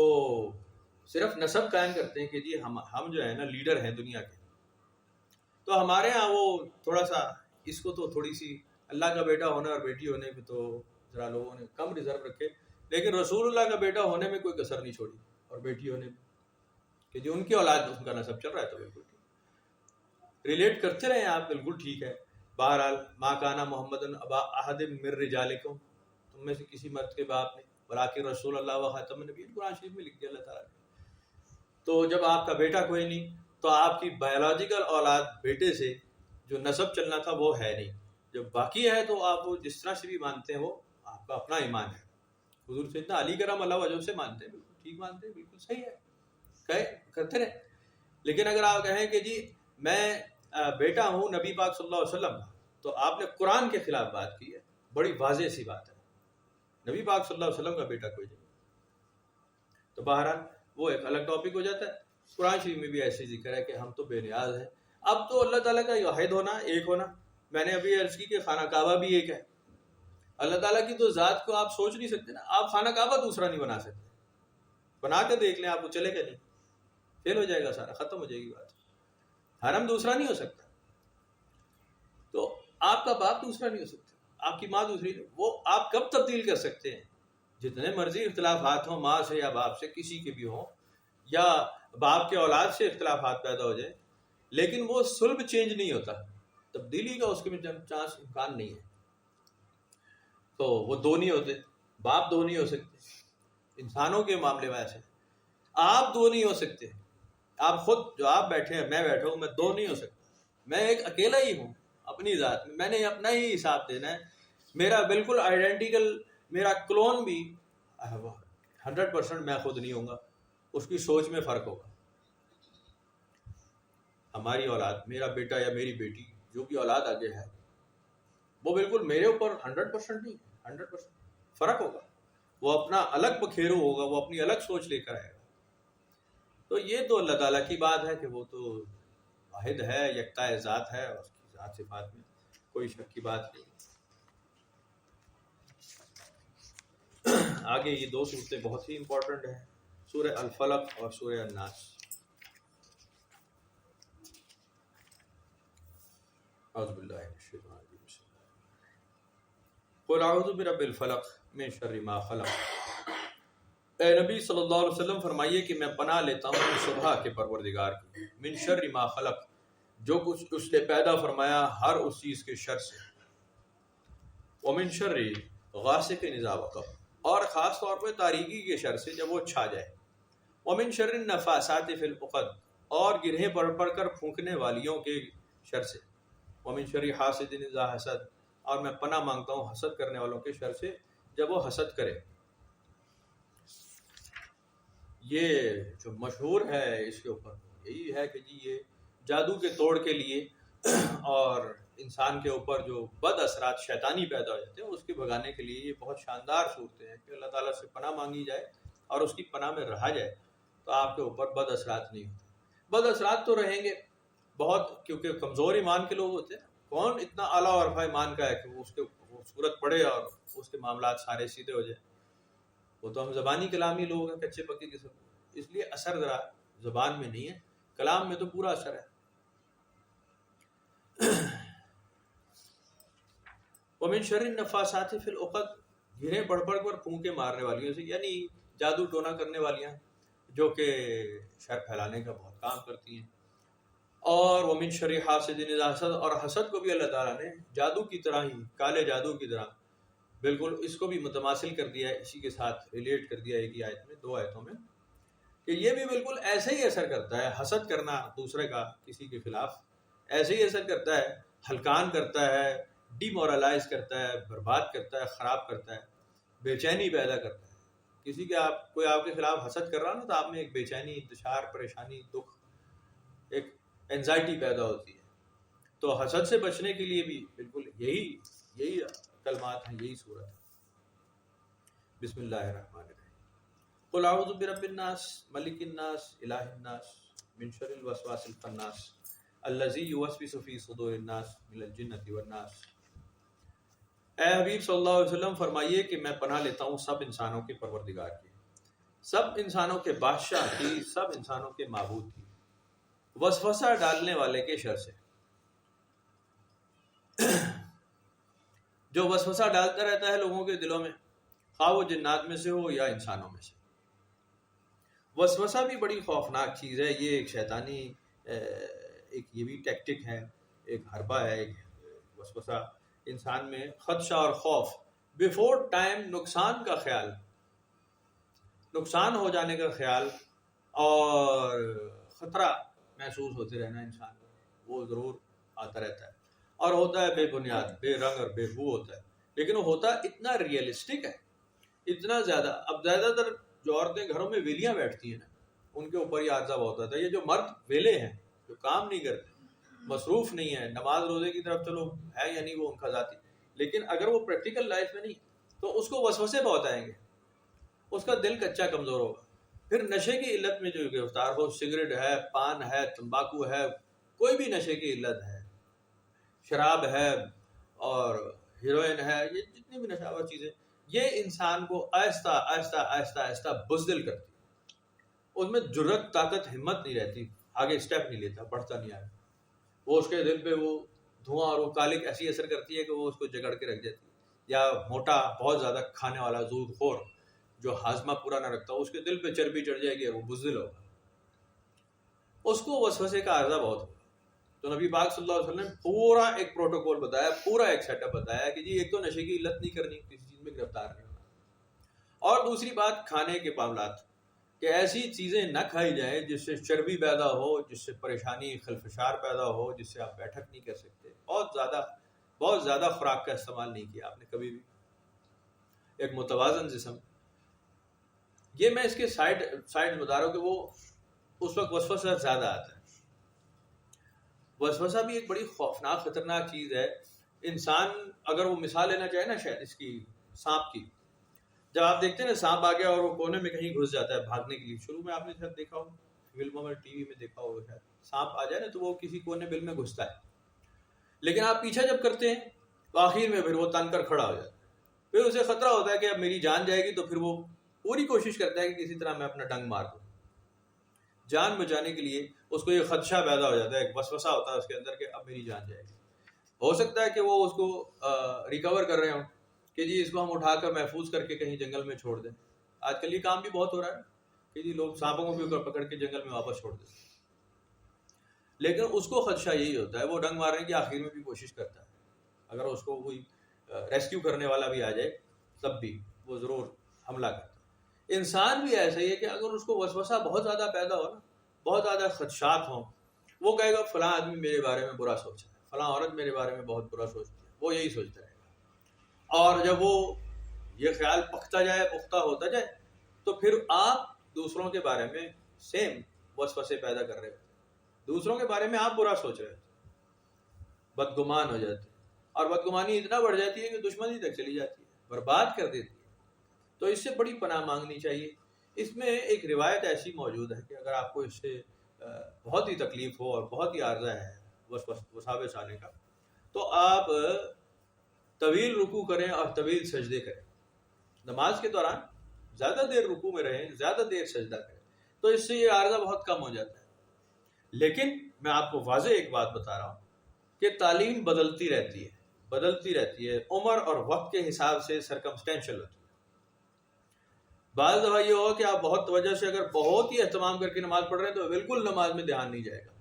S1: صرف نسب قائم کرتے ہیں کہ جی ہم جو ہے نا لیڈر ہیں دنیا کے۔ تو ہمارے ہاں وہ تھوڑا سا اس کو تو تھوڑی سی اللہ کا بیٹا ہونے اور بیٹی ہونے میں تو ذرا لوگوں نے کم ریزرو رکھے، لیکن رسول اللہ کا بیٹا ہونے میں کوئی کسر نہیں چھوڑی، اور بیٹی ہونے میں کہ جو ان کی اولاد ان کا نسب چل رہا ہے تو بالکل ٹھیک، ریلیٹ کرتے رہے آپ، بالکل ٹھیک ہے۔ بہرحال ما کانا محمد ابا احد من رجالکم، تم میں سے کسی مرد کے باپ نہیں، ولیکن رسول اللہ و خاتم النبیین، قرآن شریف میں لکھ دیا اللہ تعالیٰ نے۔ تو جب آپ کا بیٹا کوئی نہیں تو آپ کی بایولوجیکل اولاد بیٹے سے جو نسب چلنا تھا وہ ہے نہیں، جب باقی ہے تو آپ وہ جس طرح سے بھی مانتے ہیں وہ آپ کا اپنا ایمان ہے، حضور سیدنا علی کرم اللہ وجہ سے مانتے ہیں، بالکل ٹھیک مانتے ہیں، بالکل صحیح ہے، کہے کرتے رہے۔ لیکن اگر آپ کہیں کہ جی میں بیٹا ہوں نبی پاک صلی اللہ علیہ وسلم، تو آپ نے قرآن کے خلاف بات کی ہے، بڑی واضح سی بات ہے، نبی پاک صلی اللہ علیہ وسلم کا بیٹا کوئی نہیں۔ تو بہرحال وہ ایک الگ ٹاپک ہو جاتا ہے. قرآن شریف میں بھی ایسے ذکر ہے کہ ہم تو بے نیاز ہیں. اب تو اللہ تعالیٰ کا واحد ہونا، ایک ہونا، میں نے ابھی عرض کی کہ خانہ کعبہ بھی ایک ہے. اللہ تعالیٰ کی تو ذات کو آپ سوچ نہیں سکتے نا. آپ خانہ کعبہ دوسرا نہیں بنا سکتے. بنا کے دیکھ لیں آپ، کو چلے گا نہیں، فیل ہو جائے گا، سارا ختم ہو جائے گی بات. حرم دوسرا نہیں ہو سکتا، تو آپ کا باپ دوسرا نہیں ہو سکتا، آپ کی ماں دوسری نہیں. وہ آپ کب تبدیل کر سکتے ہیں؟ جتنے مرضی اختلافات ہوں، ماں سے یا باپ سے، کسی کے بھی ہوں، یا باپ کے اولاد سے اختلافات پیدا ہو جائے، لیکن وہ صلب چینج نہیں ہوتا. تبدیلی کا اس کے میں چانس، امکان نہیں ہے. تو وہ دو نہیں ہوتے، باپ دو نہیں ہو سکتے. انسانوں کے معاملے میں ایسے آپ دو نہیں ہو سکتے. آپ خود جو آپ بیٹھے ہیں، میں بیٹھا ہوں، میں دو نہیں ہو سکتا. میں ایک اکیلا ہی ہوں اپنی ذات میں. میں نے اپنا ہی حساب دینا ہے. میرا بالکل آئیڈینٹیکل میرا کلون بھی 100% میں خود نہیں ہوں گا. اس کی سوچ میں فرق ہوگا. ہماری اولاد، میرا بیٹا یا میری بیٹی، جو بھی اولاد آگے ہے، وہ بالکل میرے اوپر 100% نہیں، 100% فرق ہوگا. وہ اپنا الگ بکھیرو ہوگا، وہ اپنی الگ سوچ لے کر آئے گا. تو یہ تو اللہ تعالیٰ کی بات ہے کہ وہ تو واحد ہے، یکتا ذات ہے، اور اس کی ذات صفات میں کوئی شک کی بات نہیں. آگے یہ دو صورتیں بہت ہی امپورٹنٹ ہیں، سورہ الفلق اور سورہ الناس. اعوذ باللہ من الشیطان الرجیم. قل اعوذ برب الفلق من شر ما خلق. اے نبی صلی اللہ علیہ وسلم فرمائیے کہ میں پناہ لیتا ہوں صبح کے پروردگار کی، من شر ما خلق، جو کچھ اس نے پیدا فرمایا ہر اس چیز کے شر سے، ومن شر غاسق اذا وقب، اور خاص طور پہ تاریکی کے شر سے جب وہ چھا جائے، ومن شر النفاثات فی العقد، اور گرہیں پڑھ کر پھونکنے والیوں کے شر سے، ومن شر حاسد اذا حسد، اور میں پناہ مانگتا ہوں حسد کرنے والوں کے شر سے جب وہ حسد کرے. یہ جو مشہور ہے اس کے اوپر یہی ہے کہ جی یہ جادو کے توڑ کے لیے اور انسان کے اوپر جو بد اثرات شیطانی پیدا ہو جاتے ہیں اس کے بھگانے کے لیے یہ بہت شاندار صورتیں ہیں کہ اللہ تعالیٰ سے پناہ مانگی جائے اور اس کی پناہ میں رہا جائے تو آپ کے اوپر بد اثرات نہیں ہوتے. بد اثرات تو رہیں گے بہت، کیونکہ کمزور ایمان کے لوگ ہوتے ہیں. کون اتنا اعلیٰ اور عرفہ ایمان کا ہے کہ وہ اس کے صورت پڑے اور اس کے معاملات سارے سیدھے ہو جائیں. وہ تو ہم زبانی کلامی لوگ ہیں، کچے پکے قسم. اس لیے اثر ذرا زبان میں نہیں ہے، کلام میں تو پورا اثر ہے. ومن شر النفاثات فی العقد، گھریں پڑھ کر پھونکے مارنے والیوں سے، یعنی جادو ٹونا کرنے والیاں جو کہ شر پھیلانے کا بہت کام کرتی ہیں. اور ومن شر حاسد اذا حسد، اور حسد کو بھی اللہ تعالیٰ نے جادو کی طرح ہی، کالے جادو کی طرح بالکل اس کو بھی متماثل کر دیا ہے، اسی کے ساتھ ریلیٹ کر دیا ایک ہی آیت میں، دو آیتوں میں، کہ یہ بھی بالکل ایسے ہی اثر کرتا ہے. حسد کرنا دوسرے کا کسی کے خلاف ایسے ہی اثر کرتا ہے، ہلکان کرتا ہے، ڈی مورلائز کرتا ہے، برباد کرتا ہے، خراب کرتا ہے، بے چینی پیدا کرتا ہے. کسی کے کوئی آپ کے خلاف حسد کر رہا نا تو آپ میں ایک بے چینی، انتشار، پریشانی، دکھ، ایک اینزائٹی پیدا ہوتی ہے. تو حسد سے بچنے کے لیے بھی بالکل یہی کلمات ہیں، یہی صورت ہے. بسم اللہ الرحمن الرحیم. قل اعوذ برب الناس ملک الناس الہ الناس من شر الوسواس الخناس الذی یوسوس فی صدور الناس من الجنۃ والناس. اے حبیب صلی اللہ علیہ وسلم فرمائیے کہ میں پناہ لیتا ہوں سب انسانوں کے پروردگار کی، سب انسانوں کے بادشاہ کی، سب انسانوں کے معبود کی، وسوسہ ڈالنے والے کے شر سے. جو وسوسہ ڈالتا رہتا ہے لوگوں کے دلوں میں، خواہ وہ جنات میں سے ہو یا انسانوں میں سے. وسوسہ بھی بڑی خوفناک چیز ہے. یہ ایک شیطانی ایک یہ بھی ٹیکٹک ہے، ایک حربہ ہے. ایک وسوسہ انسان میں خدشہ اور خوف، بیفور ٹائم نقصان کا خیال، نقصان ہو جانے کا خیال اور خطرہ محسوس ہوتے رہنا انسان کو، وہ ضرور آتا رہتا ہے. اور ہوتا ہے بے بنیاد، بے رنگ اور بے بو ہوتا ہے، لیکن وہ ہوتا اتنا ریئلسٹک ہے، اتنا زیادہ. اب زیادہ تر جو عورتیں گھروں میں ویلیاں بیٹھتی ہیں نا، ان کے اوپر یہ عارضہ بہت ہوتا ہے. یہ جو مرد ویلے ہیں، جو کام نہیں کرتے، مصروف نہیں ہے، نماز روزے کی طرف چلو ہے یا نہیں وہ ان کا ذاتی، لیکن اگر وہ پریکٹیکل لائف میں نہیں تو اس کو وسوسے بہت آئیں گے، اس کا دل کچا کمزور ہوگا. پھر نشے کی علت میں جو گرفتار ہو، سگریٹ ہے، پان ہے، تمباکو ہے، کوئی بھی نشے کی علت ہے، شراب ہے اور ہیروئن ہے، یہ جتنی بھی نشاور چیزیں، یہ انسان کو آہستہ آہستہ آہستہ آہستہ بزدل کرتی ہے، اس میں جرت، طاقت، ہمت نہیں رہتی، آگے اسٹیپ نہیں لیتا، بڑھتا نہیں آگے، وہ اس کے دل پہ وہ دھواں اور وہ کالک ایسی اثر کرتی ہے کہ وہ اس کو جگڑ کے رکھ دیتی ہے. یا موٹا بہت زیادہ کھانے والا زود خور جو ہاضمہ پورا نہ رکھتا، اس کے دل پہ چربی چڑھ جائے گی اور وہ بزدل ہوگا، اس کو وسوسے کا عارضہ بہت ہوگا. تو نبی پاک صلی اللہ علیہ وسلم نے پورا ایک پروٹوکول بتایا، پورا ایک سیٹ اپ بتایا کہ جی ایک تو نشے کی علت نہیں کرنی، کسی چیز میں گرفتار نہیں ہونا، اور دوسری بات کھانے کے معاملات کہ ایسی چیزیں نہ کھائی جائیں جس سے چربی پیدا ہو، جس سے پریشانی خلفشار پیدا ہو، جس سے آپ بیٹھک نہیں کر سکتے. بہت زیادہ خوراک کا استعمال نہیں کیا آپ نے کبھی بھی، ایک متوازن جسم. یہ میں اس کے سائڈ بتا رہا ہوں کہ وہ اس وقت وسوسہ زیادہ آتا ہے. وسوسہ بھی ایک بڑی خوفناک خطرناک چیز ہے. انسان اگر وہ مثال لینا چاہے نا شاید اس کی سانپ کی، جب آپ دیکھتے ہیں نا سانپ آ گیا اور وہ کونے میں کہیں گھس جاتا ہے بھاگنے کے لیے، شروع میں آپ نے شاید دیکھا ہو فلموں میں، ٹی وی میں دیکھا ہوگا، شاید سانپ آ جائے نا تو وہ کسی کونے بل میں گھستا ہے، لیکن آپ پیچھا جب کرتے ہیں تو آخر میں پھر وہ تن کر کھڑا ہو جاتا ہے. پھر اسے خطرہ ہوتا ہے کہ اب میری جان جائے گی، تو پھر وہ پوری کوشش کرتا ہے کہ کسی طرح میں اپنا ڈنگ مار دوں. جان بچانے کے لیے اس کو یہ خدشہ پیدا ہو جاتا ہے، ایک وسوسہ ہوتا ہے اس کے اندر کہ اب میری جان جائے گی. ہو سکتا ہے کہ وہ اس کو ریکور کر رہے ہوں کہ جی اس کو ہم اٹھا کر محفوظ کر کے کہیں جنگل میں چھوڑ دیں. آج کل یہ کام بھی بہت ہو رہا ہے کہ جی لوگ سانپوں کو بھی پکڑ کے جنگل میں واپس چھوڑ دیں، لیکن اس کو خدشہ یہی ہوتا ہے، وہ ڈنگ مارنے کی آخر میں بھی کوشش کرتا ہے. اگر اس کو کوئی ریسکیو کرنے والا بھی آ جائے تب بھی وہ ضرور حملہ کرتا ہے. انسان بھی ایسا ہی ہے کہ اگر اس کو وسوسہ بہت زیادہ پیدا ہو نا، بہت زیادہ خدشات ہوں، وہ کہے گا فلاں آدمی میرے بارے میں برا سوچتا ہے، فلاں عورت میرے بارے میں بہت برا سوچتی ہے، وہ یہی سوچتا رہے گا. اور جب وہ یہ خیال پختہ ہوتا جائے تو پھر آپ دوسروں کے بارے میں سیم وسوسے پیدا کر رہے ہوتے، دوسروں کے بارے میں آپ برا سوچ رہے ہوتے، بدگمان ہو جاتے، اور بدگمانی اتنا بڑھ جاتی ہے کہ دشمنی تک چلی جاتی ہے، برباد کر دیتی ہے. تو اس سے بڑی پناہ مانگنی چاہیے. اس میں ایک روایت ایسی موجود ہے کہ اگر آپ کو اس سے بہت ہی تکلیف ہو اور بہت ہی عارضہ ہے وساوس آنے کا، تو آپ طویل رکوع کریں اور طویل سجدے کریں. نماز کے دوران زیادہ دیر رکوع میں رہیں، زیادہ دیر سجدہ کریں، تو اس سے یہ عارضہ بہت کم ہو جاتا ہے. لیکن میں آپ کو واضح ایک بات بتا رہا ہوں کہ تعلیم بدلتی رہتی ہے، عمر اور وقت کے حساب سے سرکمسٹینشل ہوتی ہے. بعض دفعہ یہ ہو کہ آپ بہت توجہ سے اگر بہت ہی اہتمام کر کے نماز پڑھ رہے ہیں تو بالکل نماز میں دھیان نہیں جائے گا،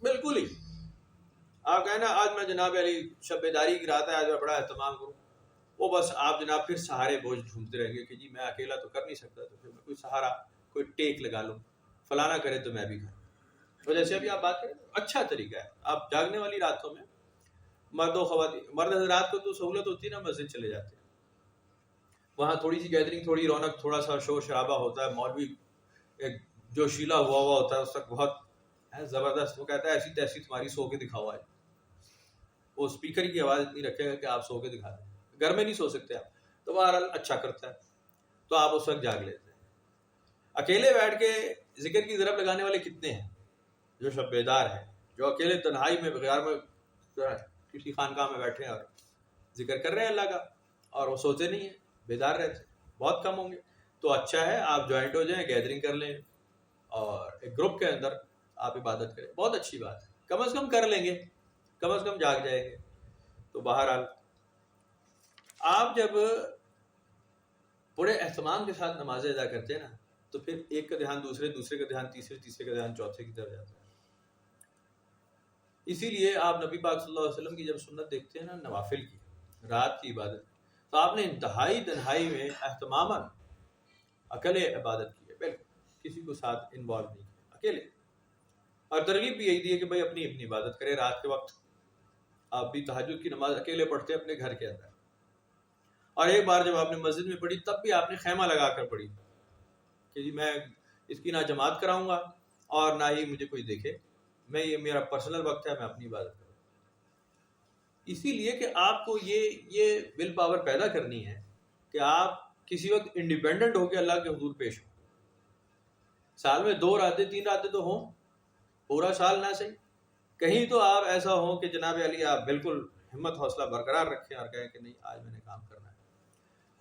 S1: بالکل ہی. آپ کہیں نا آج میں جناب علی شب بیداری کی رات ہے، آج میں بڑا اہتمام کروں، وہ بس آپ جناب پھر سہارے بوجھ ڈھونڈتے رہیں گے کہ جی میں اکیلا تو کر نہیں سکتا، تو پھر میں کوئی سہارا، کوئی ٹیک لگا لوں، فلانا کرے تو میں بھی کروں. تو جیسے ابھی آپ بات کریں، اچھا طریقہ ہے. آپ جاگنے والی راتوں میں مرد و خواتین، مرد حضرات کو تو سہولت ہوتی ہے نا، مسجد چلے جاتے ہیں، وہاں تھوڑی سی گیدرنگ، تھوڑی رونق، تھوڑا سا شور شرابہ ہوتا ہے، مولوی ایک جوشیلا ہوا ہوتا ہے، اس وقت بہت زبردست. وہ کہتا ہے ایسی تیسی تمہاری سو کے دکھاؤ آج. وہ اسپیکر کی آواز اتنی رکھے گا کہ آپ سو کے دکھا دیں. گھر میں نہیں سو سکتے آپ، تو بہرحال اچھا کرتا ہے، تو آپ اس وقت جاگ لیتے ہیں. اکیلے بیٹھ کے ذکر کی ضرب لگانے والے کتنے ہیں جو شب بیدار ہیں، جو اکیلے تنہائی میں بغیر میں کسی خانقاہ میں بیٹھے ہیں اور ذکر کر رہے ہیں اللہ کا، اور وہ سوتے نہیں ہیں، بیدار رہتے ہیں، بہت کم ہوں گے. تو اچھا ہے آپ جوائنٹ ہو جائیں، گیدرنگ کر لیں اور ایک گروپ کے اندر آپ عبادت کریں، بہت اچھی بات ہے. کم از کم کر لیں گے، کم از کم جاگ جائیں گے. تو بہرحال آپ جب بڑے اہتمام کے ساتھ نمازیں ادا کرتے ہیں نا، تو پھر ایک کا دھیان دوسرے، دوسرے کا دھیان تیسرے، تیسرے کا دھیان چوتھے کی طرف جاتا ہے. اسی لیے آپ نبی پاک صلی اللہ علیہ وسلم کی جب سنت دیکھتے ہیں نا نوافل کی، رات کی عبادت، تو آپ نے انتہائی تنہائی میں اہتماماً اکیلے عبادت کی ہے، بالکل کسی کو ساتھ انوالو نہیں کیا، اکیلے. اور ترغیب بھی یہی دی ہے کہ بھائی اپنی اپنی عبادت کرے. رات کے وقت آپ بھی تہجد کی نماز اکیلے پڑھتے اپنے گھر کے اندر، اور ایک بار جب آپ نے مسجد میں پڑھی تب بھی آپ نے خیمہ لگا کر پڑھی کہ جی میں اس کی نہ جماعت کراؤں گا اور نہ ہی مجھے کوئی دیکھے، میں یہ میرا پرسنل وقت ہے، میں اپنی عبادت کروں. اسی لیے کہ آپ کو یہ ول پاور پیدا کرنی ہے کہ آپ کسی وقت انڈیپینڈنٹ ہو کے اللہ کے حضور پیش ہوں. سال میں 2 راتیں 3 راتیں تو ہوں، پورا سال نہ صحیح، کہیں تو آپ ایسا ہو کہ جناب علی آپ بالکل ہمت حوصلہ برقرار رکھیں اور کہیں کہ نہیں آج میں نے کام کرنا ہے.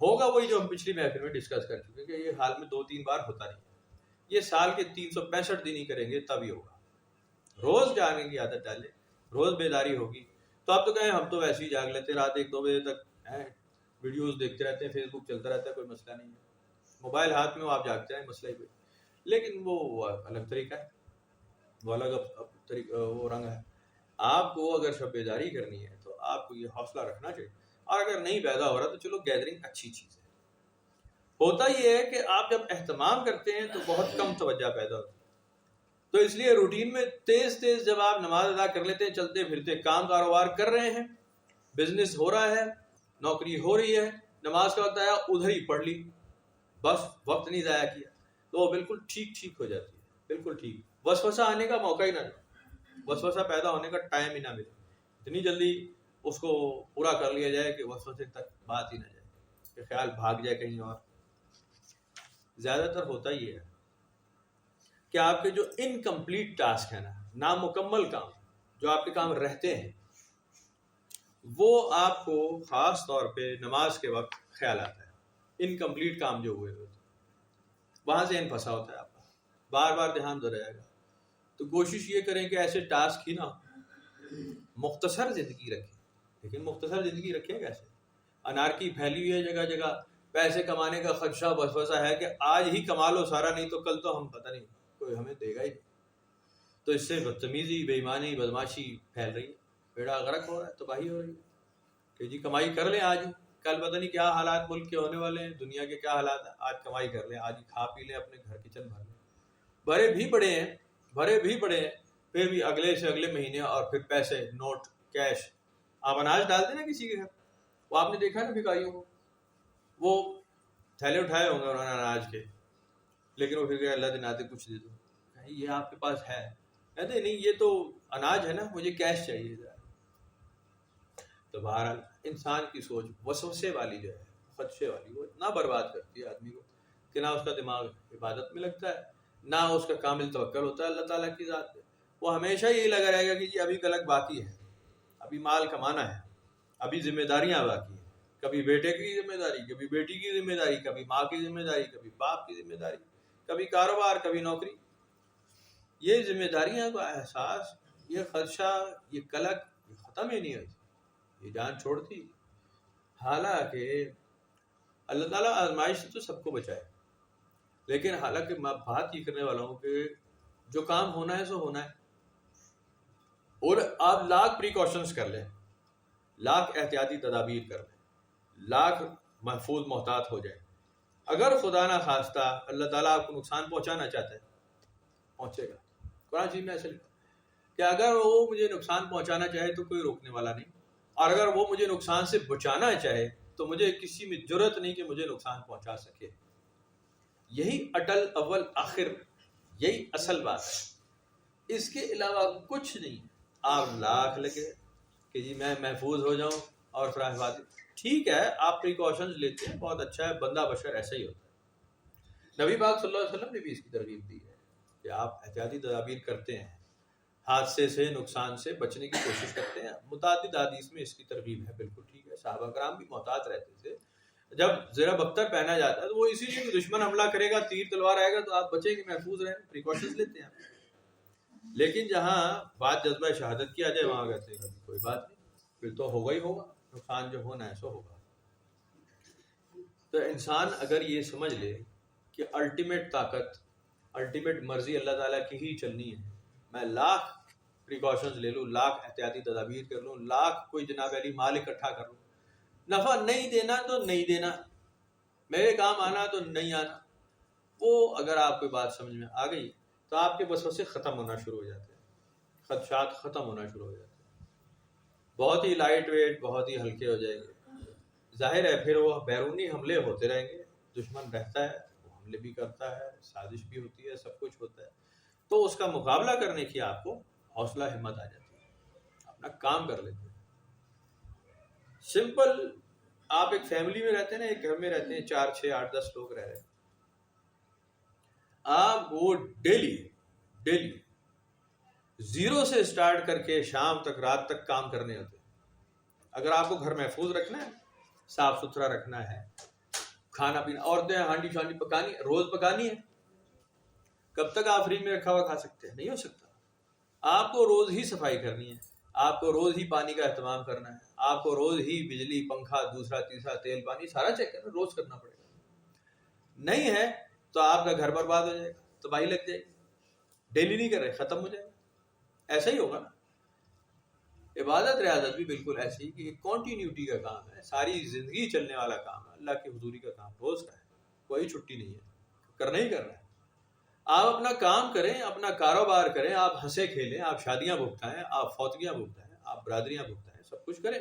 S1: ہوگا وہی جو ہم پچھلی محفل میں ڈسکس کر چکے کہ یہ حال میں 2-3 بار ہوتا نہیں، یہ سال کے 365 دن ہی کریں گے تب ہی ہوگا. روز جاگنے کی عادت ڈالیں، روز بیداری ہوگی. تو آپ تو کہیں ہم تو ویسے ہی جاگ لیتے ہیں، رات 1-2 بجے تک ویڈیوز دیکھتے رہتے ہیں، فیس بک چلتا رہتا ہے، کوئی مسئلہ نہیں ہے. موبائل ہاتھ میں ہو آپ جاگتے ہیں، مسئلہ ہی کوئی. لیکن وہ الگ طریقہ ہے، وہ الگ وہ رنگ ہے. آپ کو اگر شب بیداری کرنی ہے تو آپ کو یہ حوصلہ رکھنا چاہیے. اور اگر نہیں پیدا ہو رہا تو چلو گیدرنگ اچھی چیز ہے. ہوتا یہ ہے کہ آپ جب اہتمام کرتے ہیں تو بہت کم توجہ پیدا ہوتی ہے. تو اس لیے روٹین میں تیز جب آپ نماز ادا کر لیتے ہیں، چلتے پھرتے کام کاروبار کر رہے ہیں، بزنس ہو رہا ہے، نوکری ہو رہی ہے، نماز کا وقت آیا ادھر ہی پڑھ لی، بس وقت نہیں ضائع کیا، تو وہ بالکل ٹھیک ہو جاتی ہے، بالکل ٹھیک. وسوسہ آنے کا موقع ہی نہ دے، وسوسہ پیدا ہونے کا ٹائم ہی نہ ملے، اتنی جلدی اس کو پورا کر لیا جائے کہ وسوسے تک بات ہی نہ جائے، کہ خیال بھاگ جائے کہیں اور. زیادہ تر ہوتا ہی ہے کہ آپ کے جو انکمپلیٹ ٹاسک ہے نا، نامکمل کام، جو آپ کے کام رہتے ہیں، وہ آپ کو خاص طور پہ نماز کے وقت خیال آتا ہے. انکمپلیٹ کام جو ہوئے ہوتے وہاں ذہن پھنسا ہوتا ہے آپ کا، بار بار دھیان دے رہے گا. تو کوشش یہ کریں کہ ایسے ٹاسک ہی نہ مختصر زندگی رکھیں. لیکن مختصر زندگی رکھیں کیسے؟ انارکی پھیلی ہوئی ہے جگہ جگہ، پیسے کمانے کا خدشہ وسوسہ ہے کہ آج ہی کما لو سارا، نہیں تو کل تو ہم پتہ نہیں کوئی ہمیں دے گا ہی. تو اس سے بدتمیزی، بے ایمانی، بدماشی پھیل رہی ہے، بیڑا غرق ہو رہا ہے، تباہی ہو رہی ہے. کہ جی کمائی کر لیں آج، کل پتہ نہیں کیا حالات ملک کے ہونے والے ہیں، دنیا کے کیا حالات ہیں، آج کمائی کر لیں، آج ہی کھا پی لیں، اپنے گھر کچن بھر لیں. بھرے بھی پڑے ہیں، پھر بھی اگلے سے اگلے مہینے اور پھر پیسے، نوٹ، کیش. آپ اناج ڈالتے نا کسی کے گھر، وہ آپ نے دیکھا نا بھکاریوں کو، وہ تھیلے اٹھائے ہوں گے انہوں نے اناج کے، لیکن وہ پھر کہ اللہ دن آتے کچھ دے دو. یہ آپ کے پاس ہے؟ کہتے نہیں یہ تو اناج ہے نا، مجھے کیش چاہیے. تو بہرحال انسان کی سوچ وسوسے والی جو ہے، خدشے والی، وہ اتنا برباد کرتی ہے آدمی کو کہ نہ اس کا دماغ عبادت میں لگتا ہے، نہ اس کا کامل توکل ہوتا ہے اللہ تعالیٰ کی ذات پہ. وہ ہمیشہ یہی لگا رہے گا کہ یہ ابھی کلک باقی ہے، ابھی مال کمانا ہے، ابھی ذمہ داریاں باقی ہیں. کبھی بیٹے کی ذمہ داری، کبھی بیٹی کی ذمہ داری، کبھی ماں کی ذمہ داری، کبھی باپ کی ذمہ داری، کبھی کاروبار، کبھی نوکری. یہ ذمہ داریاں کا احساس، یہ خدشہ، یہ کلک، یہ ختم ہی نہیں ہوتی، یہ جان چھوڑتی. حالانکہ اللہ تعالیٰ آزمائش سے تو سب کو بچائے، لیکن حالانکہ بات یہ کرنے والا ہوں کہ جو کام ہونا ہے سو ہونا ہے. اور آپ لاکھ پریکاشنز کر لیں، لاکھ احتیاطی تدابیر کر لیں، لاکھ محفوظ محتاط ہو جائیں، اگر خدا نہ خواستہ اللہ تعالیٰ آپ کو نقصان پہنچانا چاہتا ہے، پہنچے گا. قرآن شریف میں ایسے لکھا کہ اگر وہ مجھے نقصان پہنچانا چاہے تو کوئی روکنے والا نہیں، اور اگر وہ مجھے نقصان سے بچانا چاہے تو مجھے کسی میں جرت نہیں کہ مجھے نقصان پہنچا سکے. یہی اٹل اول آخر، یہی اصل بات ہے، اس کے علاوہ کچھ نہیں. آپ لاکھ لگے کہ جی میں محفوظ ہو جاؤں اور پھر حفاظت، ٹھیک ہے آپ پریکاشنز لیتے ہیں، بہت اچھا ہے، بندہ بشر ایسا ہی ہوتا ہے. نبی پاک صلی اللہ علیہ وسلم نے بھی اس کی ترغیب دی ہے کہ آپ احتیاطی تدابیر کرتے ہیں، حادثے سے، نقصان سے بچنے کی کوشش کرتے ہیں. متعدد حدیث میں اس کی ترغیب ہے، بالکل ٹھیک ہے. صحابہ کرام بھی محتاط رہتے تھے. جب زرہ بختر پہنا جاتا ہے تو وہ اسی لیے کہ دشمن حملہ کرے گا، تیر تلوار آئے گا تو آپ بچیں گے، محفوظ رہیں، پریکاشنز لیتے ہیں. لیکن جہاں بات جذبہ شہادت کی آ جائے وہاں کہتے ہیں کوئی بات نہیں، پھر تو ہوگا ہی ہوگا، نقصان جو ہونا ہے سو ہوگا. تو انسان اگر یہ سمجھ لے کہ الٹیمیٹ طاقت، الٹیمیٹ مرضی اللہ تعالیٰ کی ہی چلنی ہے، میں لاکھ پریکاشنز لے لوں، لاکھ احتیاطی تدابیر کر لوں، لاکھ کوئی جناب علی مال اکٹھا کر لوں، نفع نہیں دینا تو نہیں دینا، میرے کام آنا تو نہیں آنا، وہ اگر آپ کو بات سمجھ میں آ گئی تو آپ کے وسوسے ختم ہونا شروع ہو جاتے ہیں، خدشات ختم ہونا شروع ہو جاتے ہیں، بہت ہی لائٹ ویٹ، بہت ہی ہلکے ہو جائیں گے. ظاہر ہے پھر وہ بیرونی حملے ہوتے رہیں گے، دشمن رہتا ہے، وہ حملے بھی کرتا ہے، سازش بھی ہوتی ہے، سب کچھ ہوتا ہے. تو اس کا مقابلہ کرنے کی آپ کو حوصلہ ہمت آ جاتی ہے، اپنا کام کر لیتے ہیں. سمپل، آپ ایک فیملی میں رہتے ہیں نا، ایک گھر میں رہتے ہیں، 4 6 8 10 لوگ رہ رہے ہیں. آپ وہ ڈیلی زیرو سے سٹارٹ کر کے شام تک رات تک کام کرنے ہوتے ہیں. اگر آپ کو گھر محفوظ رکھنا ہے, صاف ستھرا رکھنا ہے, کھانا پینا, عورتیں ہانڈی شانڈی پکانی روز پکانی ہے, کب تک آپ فریج میں رکھا ہوا کھا سکتے ہیں؟ نہیں ہو سکتا. آپ کو روز ہی صفائی کرنی ہے, آپ کو روز ہی پانی کا اہتمام کرنا ہے, آپ کو روز ہی بجلی, پنکھا, دوسرا تیسرا, تیل پانی سارا چیک کرنا, روز کرنا پڑے گا. نہیں ہے تو آپ کا گھر برباد ہو جائے گا, تباہی لگ جائے گی. ڈیلی نہیں کر رہے, ختم ہو جائے گا. ایسا ہی ہوگا نا. عبادت ریاضت بھی بالکل ایسی کہ ایک کنٹینیوٹی کا کام ہے, ساری زندگی چلنے والا کام ہے, اللہ کی حضوری کا کام روز کا ہے, کوئی چھٹی نہیں ہے, کرنا ہی کرنا ہے. آپ اپنا کام کریں, اپنا کاروبار کریں, آپ ہنسے کھیلیں, آپ شادیاں بھگتائیں, آپ فوتگیاں بھگتائیں, آپ برادریاں بھگتائیں, سب کچھ کریں,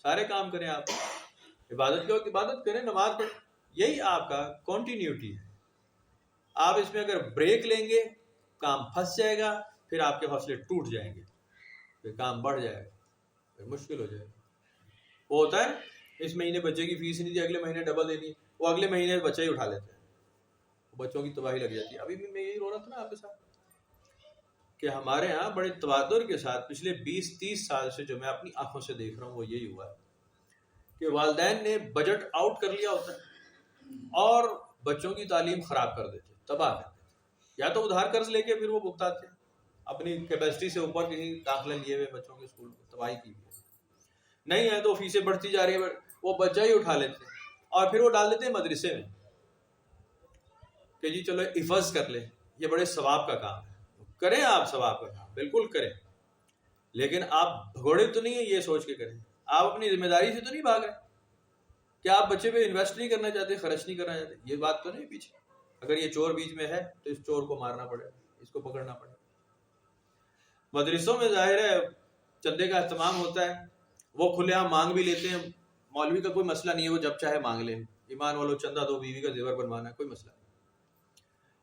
S1: سارے کام کریں. آپ عبادت کے وقت عبادت کریں, نماز پڑھیں, یہی آپ کا کنٹینیوٹی ہے. آپ اس میں اگر بریک لیں گے کام پھنس جائے گا, پھر آپ کے حوصلے ٹوٹ جائیں گے, پھر کام بڑھ جائے گا, پھر مشکل ہو جائے گا. وہ ہوتا ہے اس مہینے بچے کی فیس نہیں دی, اگلے مہینے ڈبل دینی, وہ اگلے مہینے بچہ ہی اٹھا لیتے ہیں, بچوں کی تباہی لگ جاتی ہے. ابھی بھی میں یہی رو رہا تھا نا آپ کے ساتھ کہ ہمارے ہاں بڑے تواتر کے ساتھ پچھلے 20-30 سال سے جو میں اپنی آنکھوں سے دیکھ رہا ہوں وہ یہی ہوا ہے کہ والدین نے بجٹ آؤٹ کر لیا ہوتا ہے اور بچوں کی تعلیم خراب کر دیتے, تباہ کر دیتے. یا تو ادھار قرض لے کے پھر وہ بھگتاتے, اپنی کیپیسٹی سے اوپر کہیں داخلہ لیے ہوئے بچوں کے اسکول میں تباہی کی ہوئی. نہیں ہے تو فیسیں بڑھتی جا رہی ہے, وہ بچہ ہی اٹھا لیتے اور پھر وہ ڈال دیتے ہیں مدرسے میں کہ جی چلو حفظ کر لیں, یہ بڑے ثواب کا کام ہے. کریں آپ ثواب کا کام, بالکل کریں, لیکن آپ بھگوڑے تو نہیں ہیں یہ سوچ کے کریں. آپ اپنی ذمہ داری سے تو نہیں بھاگ رہے کہ آپ بچے پہ انویسٹ نہیں کرنا چاہتے, خرچ نہیں کرنا چاہتے, یہ بات تو نہیں پیچھے. اگر یہ چور بیچ میں ہے تو اس چور کو مارنا پڑے گا, اس کو پکڑنا پڑے گا. مدرسوں میں ظاہر ہے چندے کا اہتمام ہوتا ہے, وہ کھلے عام مانگ بھی لیتے ہیں, مولوی کا کوئی مسئلہ نہیں ہے, وہ جب چاہے مانگ لیں, ایمان والو چندہ دو, بیوی کا زیور بنوانا ہے, کوئی مسئلہ نہیں.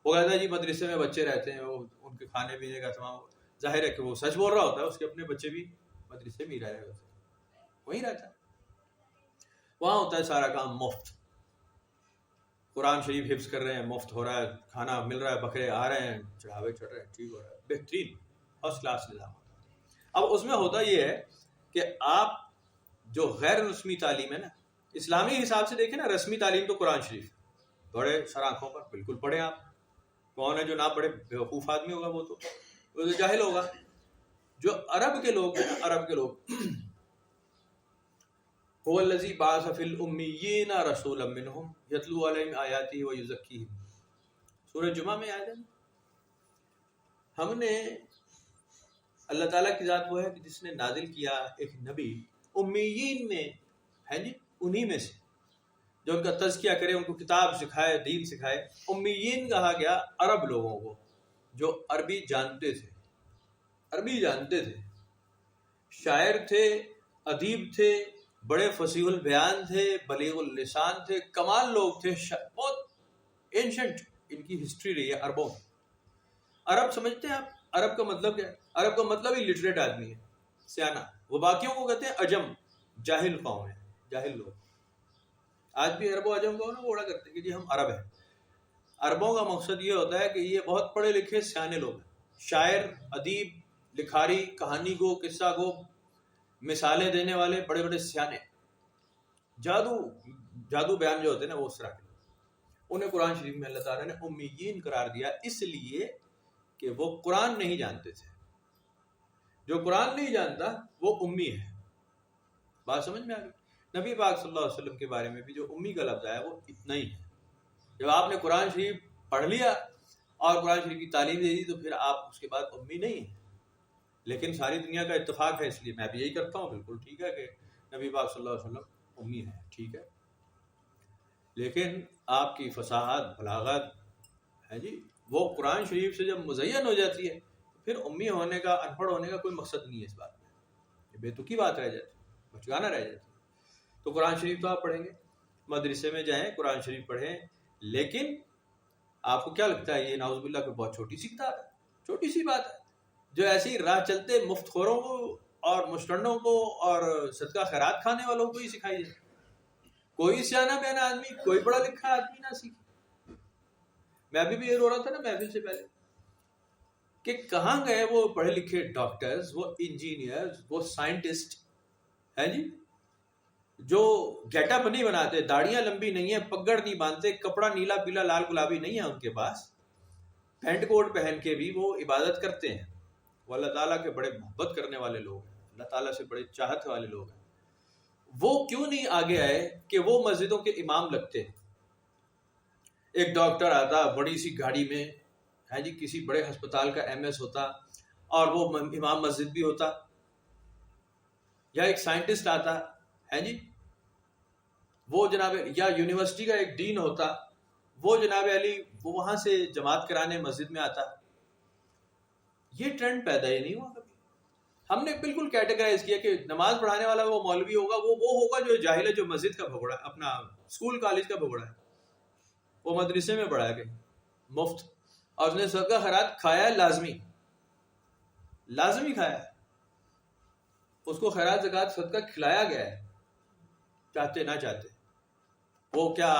S1: وہ کہتا ہے جی مدرسے میں بچے رہتے ہیں, وہ ان کے کھانے پینے کا اہتمام, ظاہر ہے کہ وہ سچ بول رہا ہوتا ہے, اس کے اپنے بچے بھی مدرسے میں ہی رہ رہے ہوتے ہیں, وہیں رہتا ہے, وہاں ہوتا ہے سارا کام مفت. قرآن شریف حفظ کر رہے ہیں, مفت ہو رہا ہے, کھانا مل رہا ہے, بکرے آ رہے ہیں, چڑھاوے چڑھ رہے ہیں, ٹھیک ہو رہا ہے, بہترین فرسٹ کلاس نظام. اب اس میں ہوتا یہ ہے کہ آپ جو غیر رسمی تعلیم ہے نا, اسلامی حساب سے دیکھیں نا, رسمی تعلیم تو قرآن شریف بڑے سر آنکھوں پر, بالکل پڑھے آپ. کون ہے جو نہ پڑھے؟ بیوقوف آدمی ہوگا, وہ تو جاہل ہوگا. جو عرب کے لوگ ہیں نا, عرب کے لوگ, هو الذی بعث فی الامیین رسولا منہم یتلو علیہم آیاتہ ویزکیہم, سورہ جمعہ میں آیا ہے. ہم نے, اللہ تعالیٰ کی ذات وہ ہے کہ جس نے نازل کیا ایک نبی امیین میں ہے جی, انہی میں سے جو ان کا تزکیہ کرے, ان کو کتاب سکھائے, دین سکھائے. امیین کہا گیا عرب لوگوں کو جو عربی جانتے تھے, عربی جانتے تھے, شاعر تھے, ادیب تھے, بڑے فصیح البیان تھے, بلیغ اللسان تھے, کمال لوگ تھے, بہت اینشنٹ ان کی ہسٹری رہی ہے عربوں میں. عرب سمجھتے ہیں آپ عرب کا مطلب کیا ہے؟ عرب کا مطلب ہی لٹریٹ آدمی ہے, سیانہ. وہ باقیوں کو کہتے ہیں عجم, جاہل قوم ہے, جاہل لوگ. آج بھی عرب و عجم کو نا اوڑا کرتے ہیں کہ جی ہم عرب ہیں. عربوں کا مقصد یہ ہوتا ہے کہ یہ بہت پڑھے لکھے سیانے لوگ ہیں, شاعر, ادیب, لکھاری, کہانی گو, قصہ گو, مثالیں دینے والے, بڑے بڑے سیانے, جادو بیان جو ہوتے ہیں نا, وہ اس طرح کے. انہیں قرآن شریف میں اللہ تعالیٰ نے امیین قرار دیا اس لیے کہ وہ قرآن نہیں جانتے تھے. جو قرآن نہیں جانتا وہ امی ہے. بات سمجھ میں آ گئی؟ نبی پاک صلی اللہ علیہ وسلم کے بارے میں بھی جو امی کا لفظ آیا وہ اتنا ہی ہے. جب آپ نے قرآن شریف پڑھ لیا اور قرآن شریف کی تعلیم دے دی تو پھر آپ اس کے بعد امی نہیں ہیں. لیکن ساری دنیا کا اتفاق ہے, اس لیے میں بھی یہی کرتا ہوں, بالکل ٹھیک ہے کہ نبی پاک صلی اللہ علیہ وسلم امی ہے, ٹھیک ہے. لیکن آپ کی فصاحت, بلاغت ہے جی, وہ قرآن شریف سے جب مزین ہو جاتی ہے پھر امی ہونے کا, ان پڑھ ہونے کا کوئی مقصد نہیں ہے. اس بات میں یہ بے تکی بات رہ جاتی, بچگانا رہ جاتی. تو قرآن شریف تو آپ پڑھیں گے, مدرسے میں جائیں, قرآن شریف پڑھیں, لیکن آپ کو کیا لگتا ہے یہ نعوذ باللہ کہ بہت چھوٹی سی کتاب ہے, چھوٹی سی بات ہے جو ایسی راہ چلتے مفت خوروں کو اور مشٹنڈوں کو اور صدقہ خیرات کھانے والوں کو ہی سکھائی جائے. کوئی سیانہ بیانہ آدمی, کوئی پڑھا لکھا آدمی نہ سیکھے. میں ابھی بھی یہ رو رہا تھا نا محفل سے پہلے کہ کہاں گئے وہ پڑھے لکھے ڈاکٹرز، وہ انجینئرز، وہ سائنٹسٹ ہیں جی، جو گیٹ اپ نہیں بناتے، داڑیاں لمبی نہیں ہیں، پگڑ نہیں باندھتے، کپڑا نیلا پیلا لال گلابی نہیں ہے ان کے پاس، پینٹ کوٹ پہن کے بھی وہ عبادت کرتے ہیں، وہ اللہ تعالیٰ کے بڑے محبت کرنے والے لوگ ہیں، اللہ تعالیٰ سے بڑے چاہت والے لوگ ہیں، وہ کیوں نہیں آگے آئے کہ وہ مسجدوں کے امام لگتے؟ ایک ڈاکٹر آتا بڑی سی گاڑی میں ہے جی، کسی بڑے ہسپتال کا ایم ایس ہوتا اور وہ امام مسجد بھی ہوتا، یا ایک سائنٹسٹ آتا ہے جی، وہ جناب، یا یونیورسٹی کا ایک ڈین ہوتا، وہ جناب علی وہ وہاں سے جماعت کرانے مسجد میں آتا. یہ ٹرینڈ پیدا ہی نہیں ہوا کبھی. ہم نے بالکل کیٹیگرائز کیا کہ نماز پڑھانے والا وہ مولوی ہوگا، وہ ہوگا جو جاہل ہے، جو مسجد کا بھگوڑا ہے، اپنا اسکول کالج کا بھگوڑا ہے، وہ مدرسے میں پڑھایا گیا مفت، اور اس نے صدقہ خیرات کھایا ہے، لازمی کھایا ہے، اس کو خیرات زکوٰۃ صدقہ کھلایا گیا ہے، چاہتے نہ چاہتے. وہ کیا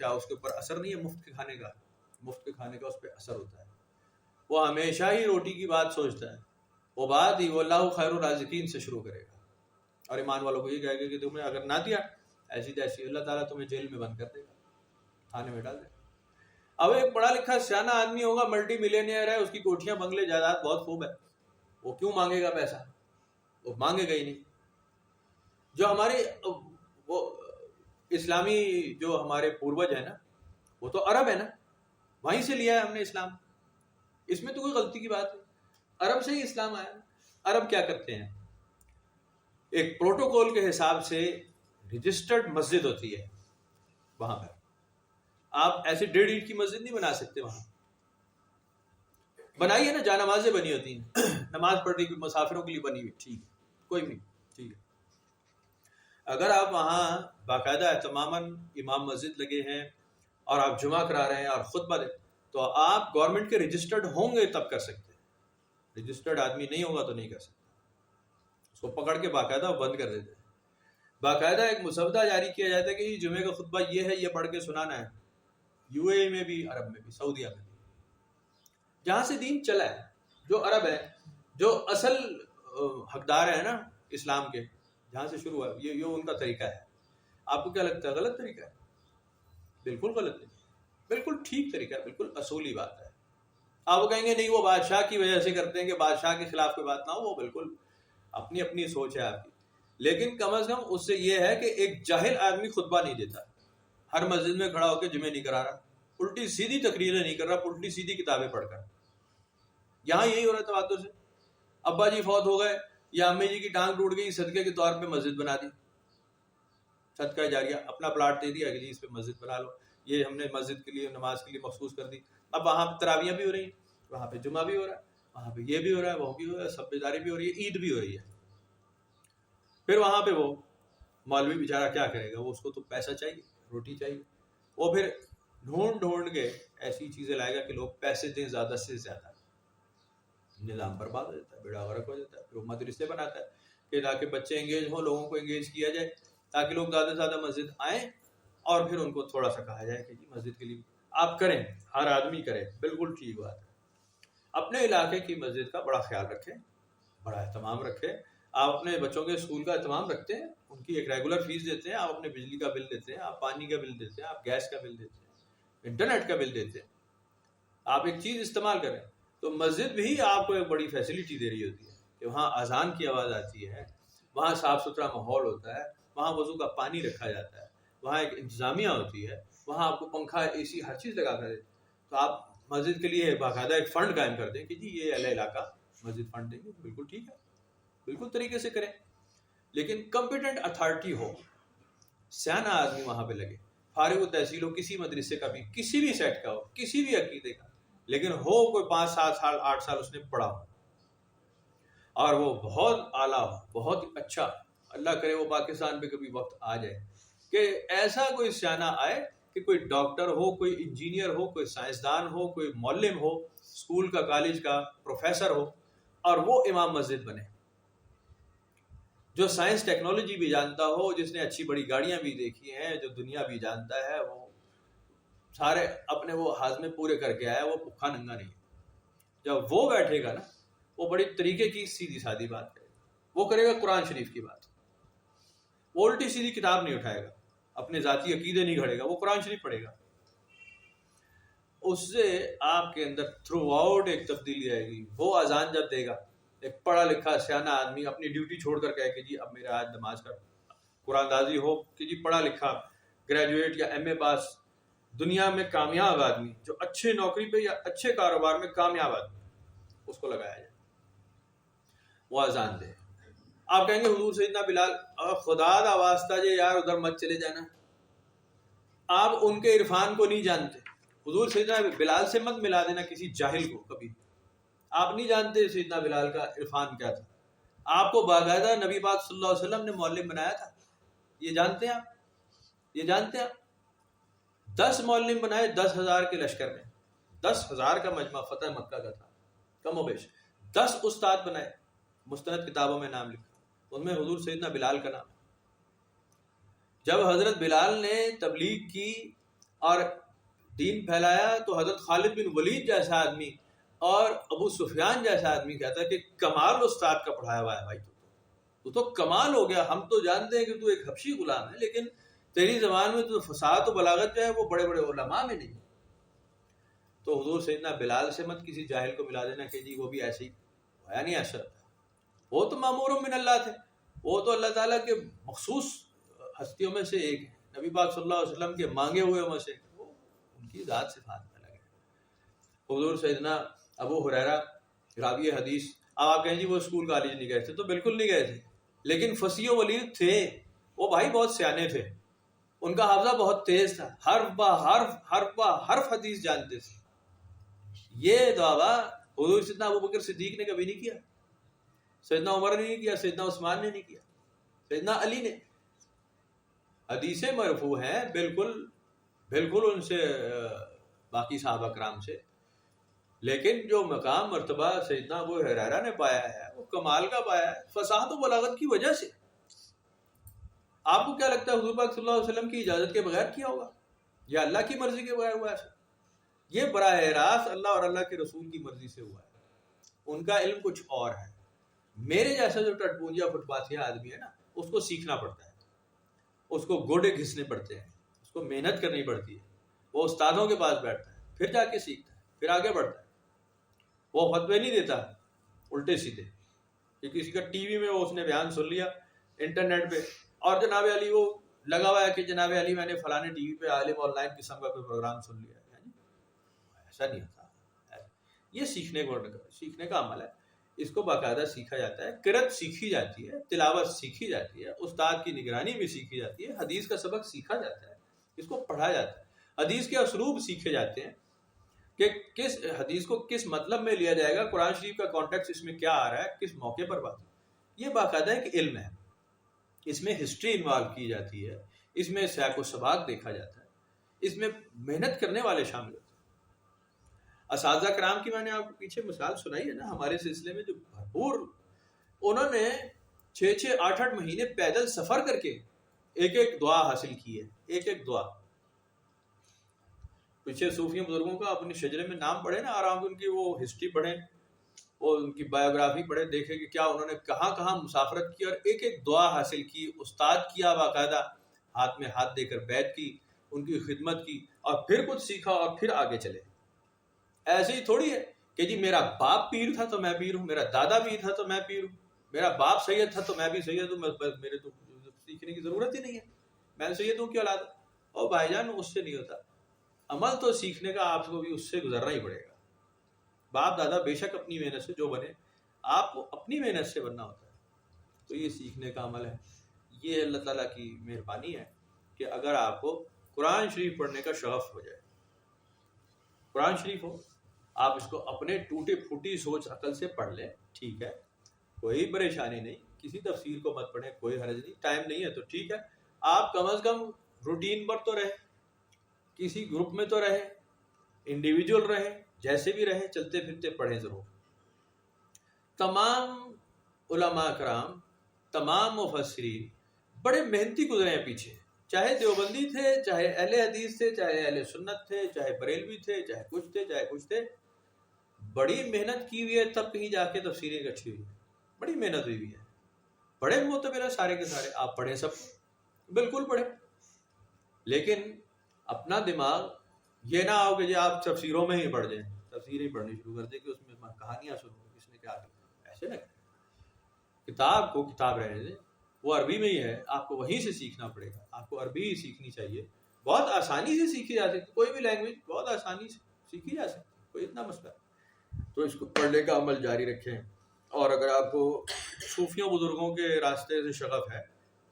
S1: اس کے اوپر اثر نہیں ہے مفت کے کھانے کا؟ مفت کے کھانے کا اس پہ اثر ہوتا ہے. وہ ہمیشہ ہی روٹی کی بات سوچتا ہے، وہ بات ہی وہ اللہ خیر الرازقین سے شروع کرے گا، اور ایمان والوں کو یہ کہے گا کہ تمہیں اگر نہ دیا ایسی تیسی اللہ تعالیٰ تمہیں جیل میں بند کر دے گا، تھانے میں ڈال دے گا. اب ایک پڑھا لکھا سیانہ آدمی ہوگا، ملٹی ملینئر ہے، اس کی کوٹھیاں بنگلے جائیداد بہت خوب ہے، وہ کیوں مانگے گا پیسہ؟ وہ مانگے گا ہی نہیں. جو ہمارے وہ اسلامی جو ہمارے پوروج ہیں نا، وہ تو عرب ہے نا، وہیں سے لیا ہے ہم نے اسلام، اس میں تو کوئی غلطی کی بات ہے، عرب سے ہی اسلام آیا. عرب کیا کرتے ہیں؟ ایک پروٹوکول کے حساب سے رجسٹرڈ مسجد ہوتی ہے، وہاں پر آپ ایسے 1.5 اینٹ کی مسجد نہیں بنا سکتے. وہاں بنائی ہے نا، جا نمازیں بنی ہوتی ہیں، نماز پڑھنے کی مسافروں کے لیے بنی ہوئی، ٹھیک ہے، کوئی بھی ٹھیک ہے. اگر آپ وہاں باقاعدہ تماماً امام مسجد لگے ہیں اور آپ جمعہ کرا رہے ہیں اور خطبہ دیں، تو آپ گورنمنٹ کے رجسٹرڈ ہوں گے تب کر سکتے ہیں. رجسٹرڈ آدمی نہیں ہوگا تو نہیں کر سکتا. اس کو پکڑ کے باقاعدہ بند کر دیتے ہیں. باقاعدہ ایک مسودہ جاری کیا جاتا ہے کہ یہ جمعے کا خطبہ یہ ہے، یہ پڑھ کے سنانا ہے. یو اے میں بھی، عرب میں بھی، سعودیہ میں بھی، جہاں سے دین چلا ہے، جو عرب ہے، جو اصل حقدار ہے نا اسلام کے، جہاں سے شروع ہے، یہ ان کا طریقہ ہے. آپ کو کیا لگتا ہے غلط طریقہ ہے؟ بالکل غلط نہیں، بالکل ٹھیک طریقہ ہے، بالکل اصولی بات ہے. آپ وہ کہیں گے نہیں وہ بادشاہ کی وجہ سے کرتے ہیں کہ بادشاہ کے خلاف کوئی بات نہ ہو، وہ بالکل اپنی اپنی سوچ ہے آپ کی. لیکن کم از کم اس سے یہ ہے کہ ایک جاہل آدمی خطبہ نہیں دیتا، ہر مسجد میں کھڑا ہو کے جمعے نہیں کرا رہا، الٹی سیدھی تقریریں نہیں کر رہا، الٹی سیدھی کتابیں پڑھ کر. یہاں یہی ہو رہا ہے تواتر سے. ابا جی فوت ہو گئے یا امی جی کی ٹانگ ٹوٹ گئی، صدقے کے طور پہ مسجد بنا دی، صدقہ جاریہ، اپنا پلاٹ دے دیا کہ جی اس پہ مسجد بنا لو، یہ ہم نے مسجد کے لیے نماز کے لیے مخصوص کر دی. اب وہاں پہ تراویاں بھی ہو رہی ہیں، وہاں پہ جمعہ بھی ہو رہا ہے، وہاں پہ یہ بھی ہو رہا ہے، وہ بھی ہو رہا ہے، سب بیداری بھی ہو رہی ہے، عید بھی ہو رہی ہے. پھر وہاں پہ وہ مولوی بیچارہ کیا کرے گا؟ وہ اس کو تو پیسہ چاہیے، روٹی چاہیے. وہ پھر ڈھونڈ کے ایسی چیزیں لائے گا کہ لوگ پیسے دیں زیادہ سے زیادہ. نظام برباد ہو جاتا ہے، بیڑا غرق ہو جاتا ہے. پھر وہ مدرسے بناتا ہے کہ تاکہ بچے انگیج ہوں، لوگوں کو انگیج کیا جائے، تاکہ لوگ زیادہ سے زیادہ مسجد آئیں، اور پھر ان کو تھوڑا سا کہا جائے کہ جی مسجد کے لیے آپ کریں، ہر آدمی کرے. بالکل ٹھیک بات ہے. اپنے علاقے کی مسجد کا بڑا خیال رکھیں، بڑا اہتمام رکھیں. آپ اپنے بچوں کے اسکول کا اہتمام رکھتے ہیں، ان کی ایک ریگولر فیس دیتے ہیں، آپ اپنے بجلی کا بل دیتے ہیں، آپ پانی کا بل دیتے ہیں، آپ گیس کا بل دیتے ہیں، انٹرنیٹ کا بل دیتے ہیں. آپ ایک چیز استعمال کریں تو مسجد بھی آپ کو ایک بڑی فیسلٹی دے رہی ہوتی ہے کہ وہاں اذان کی آواز آتی ہے، وہاں صاف ستھرا ماحول ہوتا ہے، وہاں وضو کا پانی رکھا جاتا ہے، وہاں ایک انتظامیہ ہوتی ہے، وہاں آپ کو پنکھا، اے سی، ہر چیز لگا کر. تو آپ مسجد کے لیے باقاعدہ ایک فنڈ قائم کر دیں کہ جی یہ اہل علاقہ مسجد فنڈ دیں گے. بالکل ٹھیک ہے، بالکل طریقے سے کریں، لیکن کمپیٹنٹ اتھارٹی ہو، سیانہ آدمی وہاں پہ لگے، فارغ التحصیل ہو، کسی مدرسے کا بھی، کسی بھی سیٹ کا ہو، کسی بھی عقیدے کا، لیکن ہو کوئی 5 7 سال 8 سال اس نے پڑھا ہو، اور وہ بہت اعلیٰ ہو، بہت اچھا. اللہ کرے وہ پاکستان پہ کبھی وقت آ جائے کہ ایسا کوئی سیانہ آئے کہ کوئی ڈاکٹر ہو، کوئی انجینئر ہو، کوئی سائنسدان ہو، کوئی معلم ہو، اسکول کا، کالج کا پروفیسر ہو، اور وہ امام مسجد بنے، جو سائنس ٹیکنالوجی بھی جانتا ہو، جس نے اچھی بڑی گاڑیاں بھی دیکھی ہیں، جو دنیا بھی جانتا ہے، وہ سارے اپنے وہ ہاضمے پورے کر کے آیا، وہ بھوکا ننگا نہیں ہے. جب وہ بیٹھے گا نا، وہ بڑی طریقے کی سیدھی سادی بات کرے گا، وہ کرے گا قرآن شریف کی بات، وہ الٹی سیدھی کتاب نہیں اٹھائے گا، اپنے ذاتی عقیدے نہیں گھڑے گا، وہ قرآن شریف پڑھے گا. اس سے آپ کے اندر تھرو آؤٹ ایک تبدیلی آئے گی. وہ اذان جب دے گا، ایک پڑھا لکھا سیانہ آدمی اپنی ڈیوٹی چھوڑ کر کہے کہ جی اب میرے آج نماز کا قرآن دازی ہو، کہ جی پڑھا لکھا گریجویٹ یا ایم اے پاس دنیا میں کامیاب آدمی جو اچھے نوکری پہ یا اچھے کاروبار میں کامیاب آدمی، اس کو لگایا جائے، وہ اذان دے. آپ کہیں گے حضور سیدنا بلال، خدا دا واسطہ جے یار ادھر مت چلے جانا، آپ ان کے عرفان کو نہیں جانتے. حضور سیدنا بلال سے مت ملا دینا کسی جاہل کو کبھی. آپ نہیں جانتے سیدنا بلال کا عرفان کیا تھا. آپ کو باقاعدہ نبی پاک صلی اللہ علیہ وسلم نے معلم بنایا تھا، یہ جانتے ہیں آپ؟ یہ جانتے ہیں آپ؟ 10 معلم بنائے 10,000 کے لشکر میں، 10,000 کا مجمع فتح مکہ کا تھا کم و بیش. 10 استاد بنائے، مستند کتابوں میں نام لکھا، ان میں حضور سیدنا بلال کا نام. جب حضرت بلال نے تبلیغ کی اور دین پھیلایا تو حضرت خالد بن ولید جیسا آدمی اور ابو سفیان جیسا آدمی کہتا ہے کہ کمال استاد کا پڑھایا ہوا ہے بھائی، تو کمال ہو گیا. ہم تو جانتے ہیں کہ تو ایک حبشی غلام ہے، لیکن تیری زبان میں تو فصاحت و بلاغت جو ہے وہ بڑے بڑے علماء میں نہیں. تو حضور سیدنا بلال سے مت کسی جاہل کو ملا دینا کہ جی وہ بھی ایسے ہی ہے، نہیں ایسا. وہ تو مامور من اللہ تھے، وہ تو اللہ تعالیٰ کے مخصوص ہستیوں میں سے ایک ہے، نبی پاک صلی اللہ علیہ وسلم کے مانگے ہوئے میں سے، وہ ان کی ذات صفات میں لگے. حضور سیدنا ابو ہریرہ راوی حدیث، اب آپ کہیں جی وہ اسکول کالج نہیں گئے تھے، تو بالکل نہیں گئے تھے، لیکن فصیح و بلیغ تھے. وہ بھائی بہت سیانے تھے، ان کا حافظہ بہت تیز تھا، حرف با حرف حدیث جانتے تھے. یہ دعویٰ حضور سیدنا ابو بکر صدیق نے کبھی نہیں کیا، سیدنا عمر نے نہیں کیا، سیدنا عثمان نے نہیں کیا، سیدنا علی نے. حدیثیں مرفوع ہیں بالکل ان سے باقی صحابہ کرام سے، لیکن جو مقام مرتبہ سیدنا ابو ہریرہ نے پایا ہے وہ کمال کا پایا ہے فصاحت و بلاغت کی وجہ سے. آپ کو کیا لگتا ہے حضور پاک صلی اللہ علیہ وسلم کی اجازت کے بغیر کیا ہوگا یا اللہ کی مرضی کے بغیر ہوا ہے؟ یہ براہ راست اللہ اور اللہ کے رسول کی مرضی سے ہوا ہے. ان کا علم کچھ اور ہے. میرے جیسا جو ٹٹ پونجا فٹ پاتھیا آدمی ہے نا، اس کو سیکھنا پڑتا ہے، اس کو گوڑے گھسنے پڑتے ہیں، اس کو محنت کرنی پڑتی ہے. وہ استادوں کے پاس بیٹھتا ہے، پھر جا کے سیکھتا ہے، پھر آگے بڑھتا ہے. وہ فتوے نہیں دیتا الٹے سیدھے کہ کسی کا ٹی وی میں اس نے بیان سن لیا انٹرنیٹ پہ اور جناب علی وہ لگا ہوا ہے کہ جناب علی میں نے فلانے ٹی وی پہ عالم آن لائن قسم کا کوئی پروگرام سن لیا. ایسا نہیں ہوتا. یہ سیکھنے کا عمل ہے، اس کو باقاعدہ سیکھا جاتا ہے. قرأت سیکھی جاتی ہے، تلاوت سیکھی جاتی ہے، استاد کی نگرانی بھی سیکھی جاتی ہے، حدیث کا سبق سیکھا جاتا ہے، اس کو پڑھا جاتا ہے. حدیث کے اسلوب سیکھے جاتے ہیں کہ کس حدیث کو کس مطلب میں لیا جائے گا، قرآن شریف کا کانٹیکس اس میں کیا آ رہا ہے، کس موقع پر بات. یہ باقاعدہ ایک علم ہے، اس میں ہسٹری انوالو کی جاتی ہے، اس میں سیاق و سباق دیکھا جاتا ہے، اس میں محنت کرنے والے شامل ہوتے ہیں. اساتذہ کرام کی میں نے آپ کو پیچھے مثال سنائی ہے نا، ہمارے سلسلے میں جو بھرپور، انہوں نے 6-6 8-8 مہینے پیدل سفر کر کے ایک دعا حاصل کی ہے، ایک دعا. پیچھے صوفی بزرگوں کا اپنے شجرے میں نام پڑھے نا، آرام ان کی وہ ہسٹری پڑھیں، وہ ان کی بایوگرافی پڑھیں، دیکھیں کہ کیا انہوں نے کہاں کہاں مسافرت کی اور ایک دعا حاصل کی، استاد کیا باقاعدہ، ہاتھ میں ہاتھ دے کر بیعت کی، ان کی خدمت کی، اور پھر کچھ سیکھا اور پھر آگے چلے. ایسے ہی تھوڑی ہے کہ جی میرا باپ پیر تھا تو میں پیر ہوں، میرا دادا پیر تھا تو میں پیر ہوں، میرا باپ سید تھا تو میں بھی سید ہوں، میرے تو سیکھنے کی ضرورت ہی نہیں ہے، میں سید ہوں کی اولاد. اور بھائی جان اس سے نہیں ہوتا. عمل تو سیکھنے کا آپ کو بھی اس سے گزرنا ہی پڑے گا. باپ دادا بے شک اپنی محنت سے جو بنے، آپ کو اپنی محنت سے بننا ہوتا ہے. تو یہ سیکھنے کا عمل ہے. یہ اللہ تعالیٰ کی مہربانی ہے کہ اگر آپ کو قرآن شریف پڑھنے کا شغف ہو جائے، قرآن شریف ہو، آپ اس کو اپنے ٹوٹی پھوٹی سوچ عقل سے پڑھ لیں، ٹھیک ہے، کوئی پریشانی نہیں. کسی تفسیر کو مت پڑھیں، کوئی حرج نہیں. ٹائم نہیں ہے تو ٹھیک ہے، آپ کم از کم روٹین پر تو رہیں، کسی گروپ میں تو رہیں، انڈیویجول رہیں، جیسے بھی رہیں، چلتے پھرتے پڑھیں ضرور. تمام علماء کرام، تمام مفسرین بڑے محنتی گزرے ہیں پیچھے. چاہے دیوبندی تھے، چاہے اہل حدیث تھے، چاہے اہل سنت تھے، چاہے بریلوی تھے، چاہے کچھ تھے، بڑی محنت کی ہوئی ہے تب کہیں جا کے تفسیریں اکٹھی ہوئی ہے، بڑی محنت ہوئی ہوئی ہے، بڑے معتبر ہیں سارے کے سارے، آپ پڑھیں سب بالکل پڑھیں، لیکن اپنا دماغ یہ نہ ہو کہ آپ تفسیروں میں ہی پڑھ جائیں، تفسیریں پڑھنی شروع کر دیں کہ اس میں کہانیاں سنو کس نے کیا کیا، ایسے نہ کریں، کتاب کو کتاب رہنے دیں، وہ عربی میں ہی ہے، آپ کو وہیں سے سیکھنا پڑے گا، آپ کو عربی ہی سیکھنی چاہیے، بہت آسانی سے سیکھی جا سکتی، کوئی بھی لینگویج بہت آسانی سے سیکھی جا سکتی، کوئی اتنا مسئلہ ہے، تو اس کو پڑھنے کا عمل جاری رکھیں۔ اور اگر آپ کو صوفیوں بزرگوں کے راستے سے شغف ہے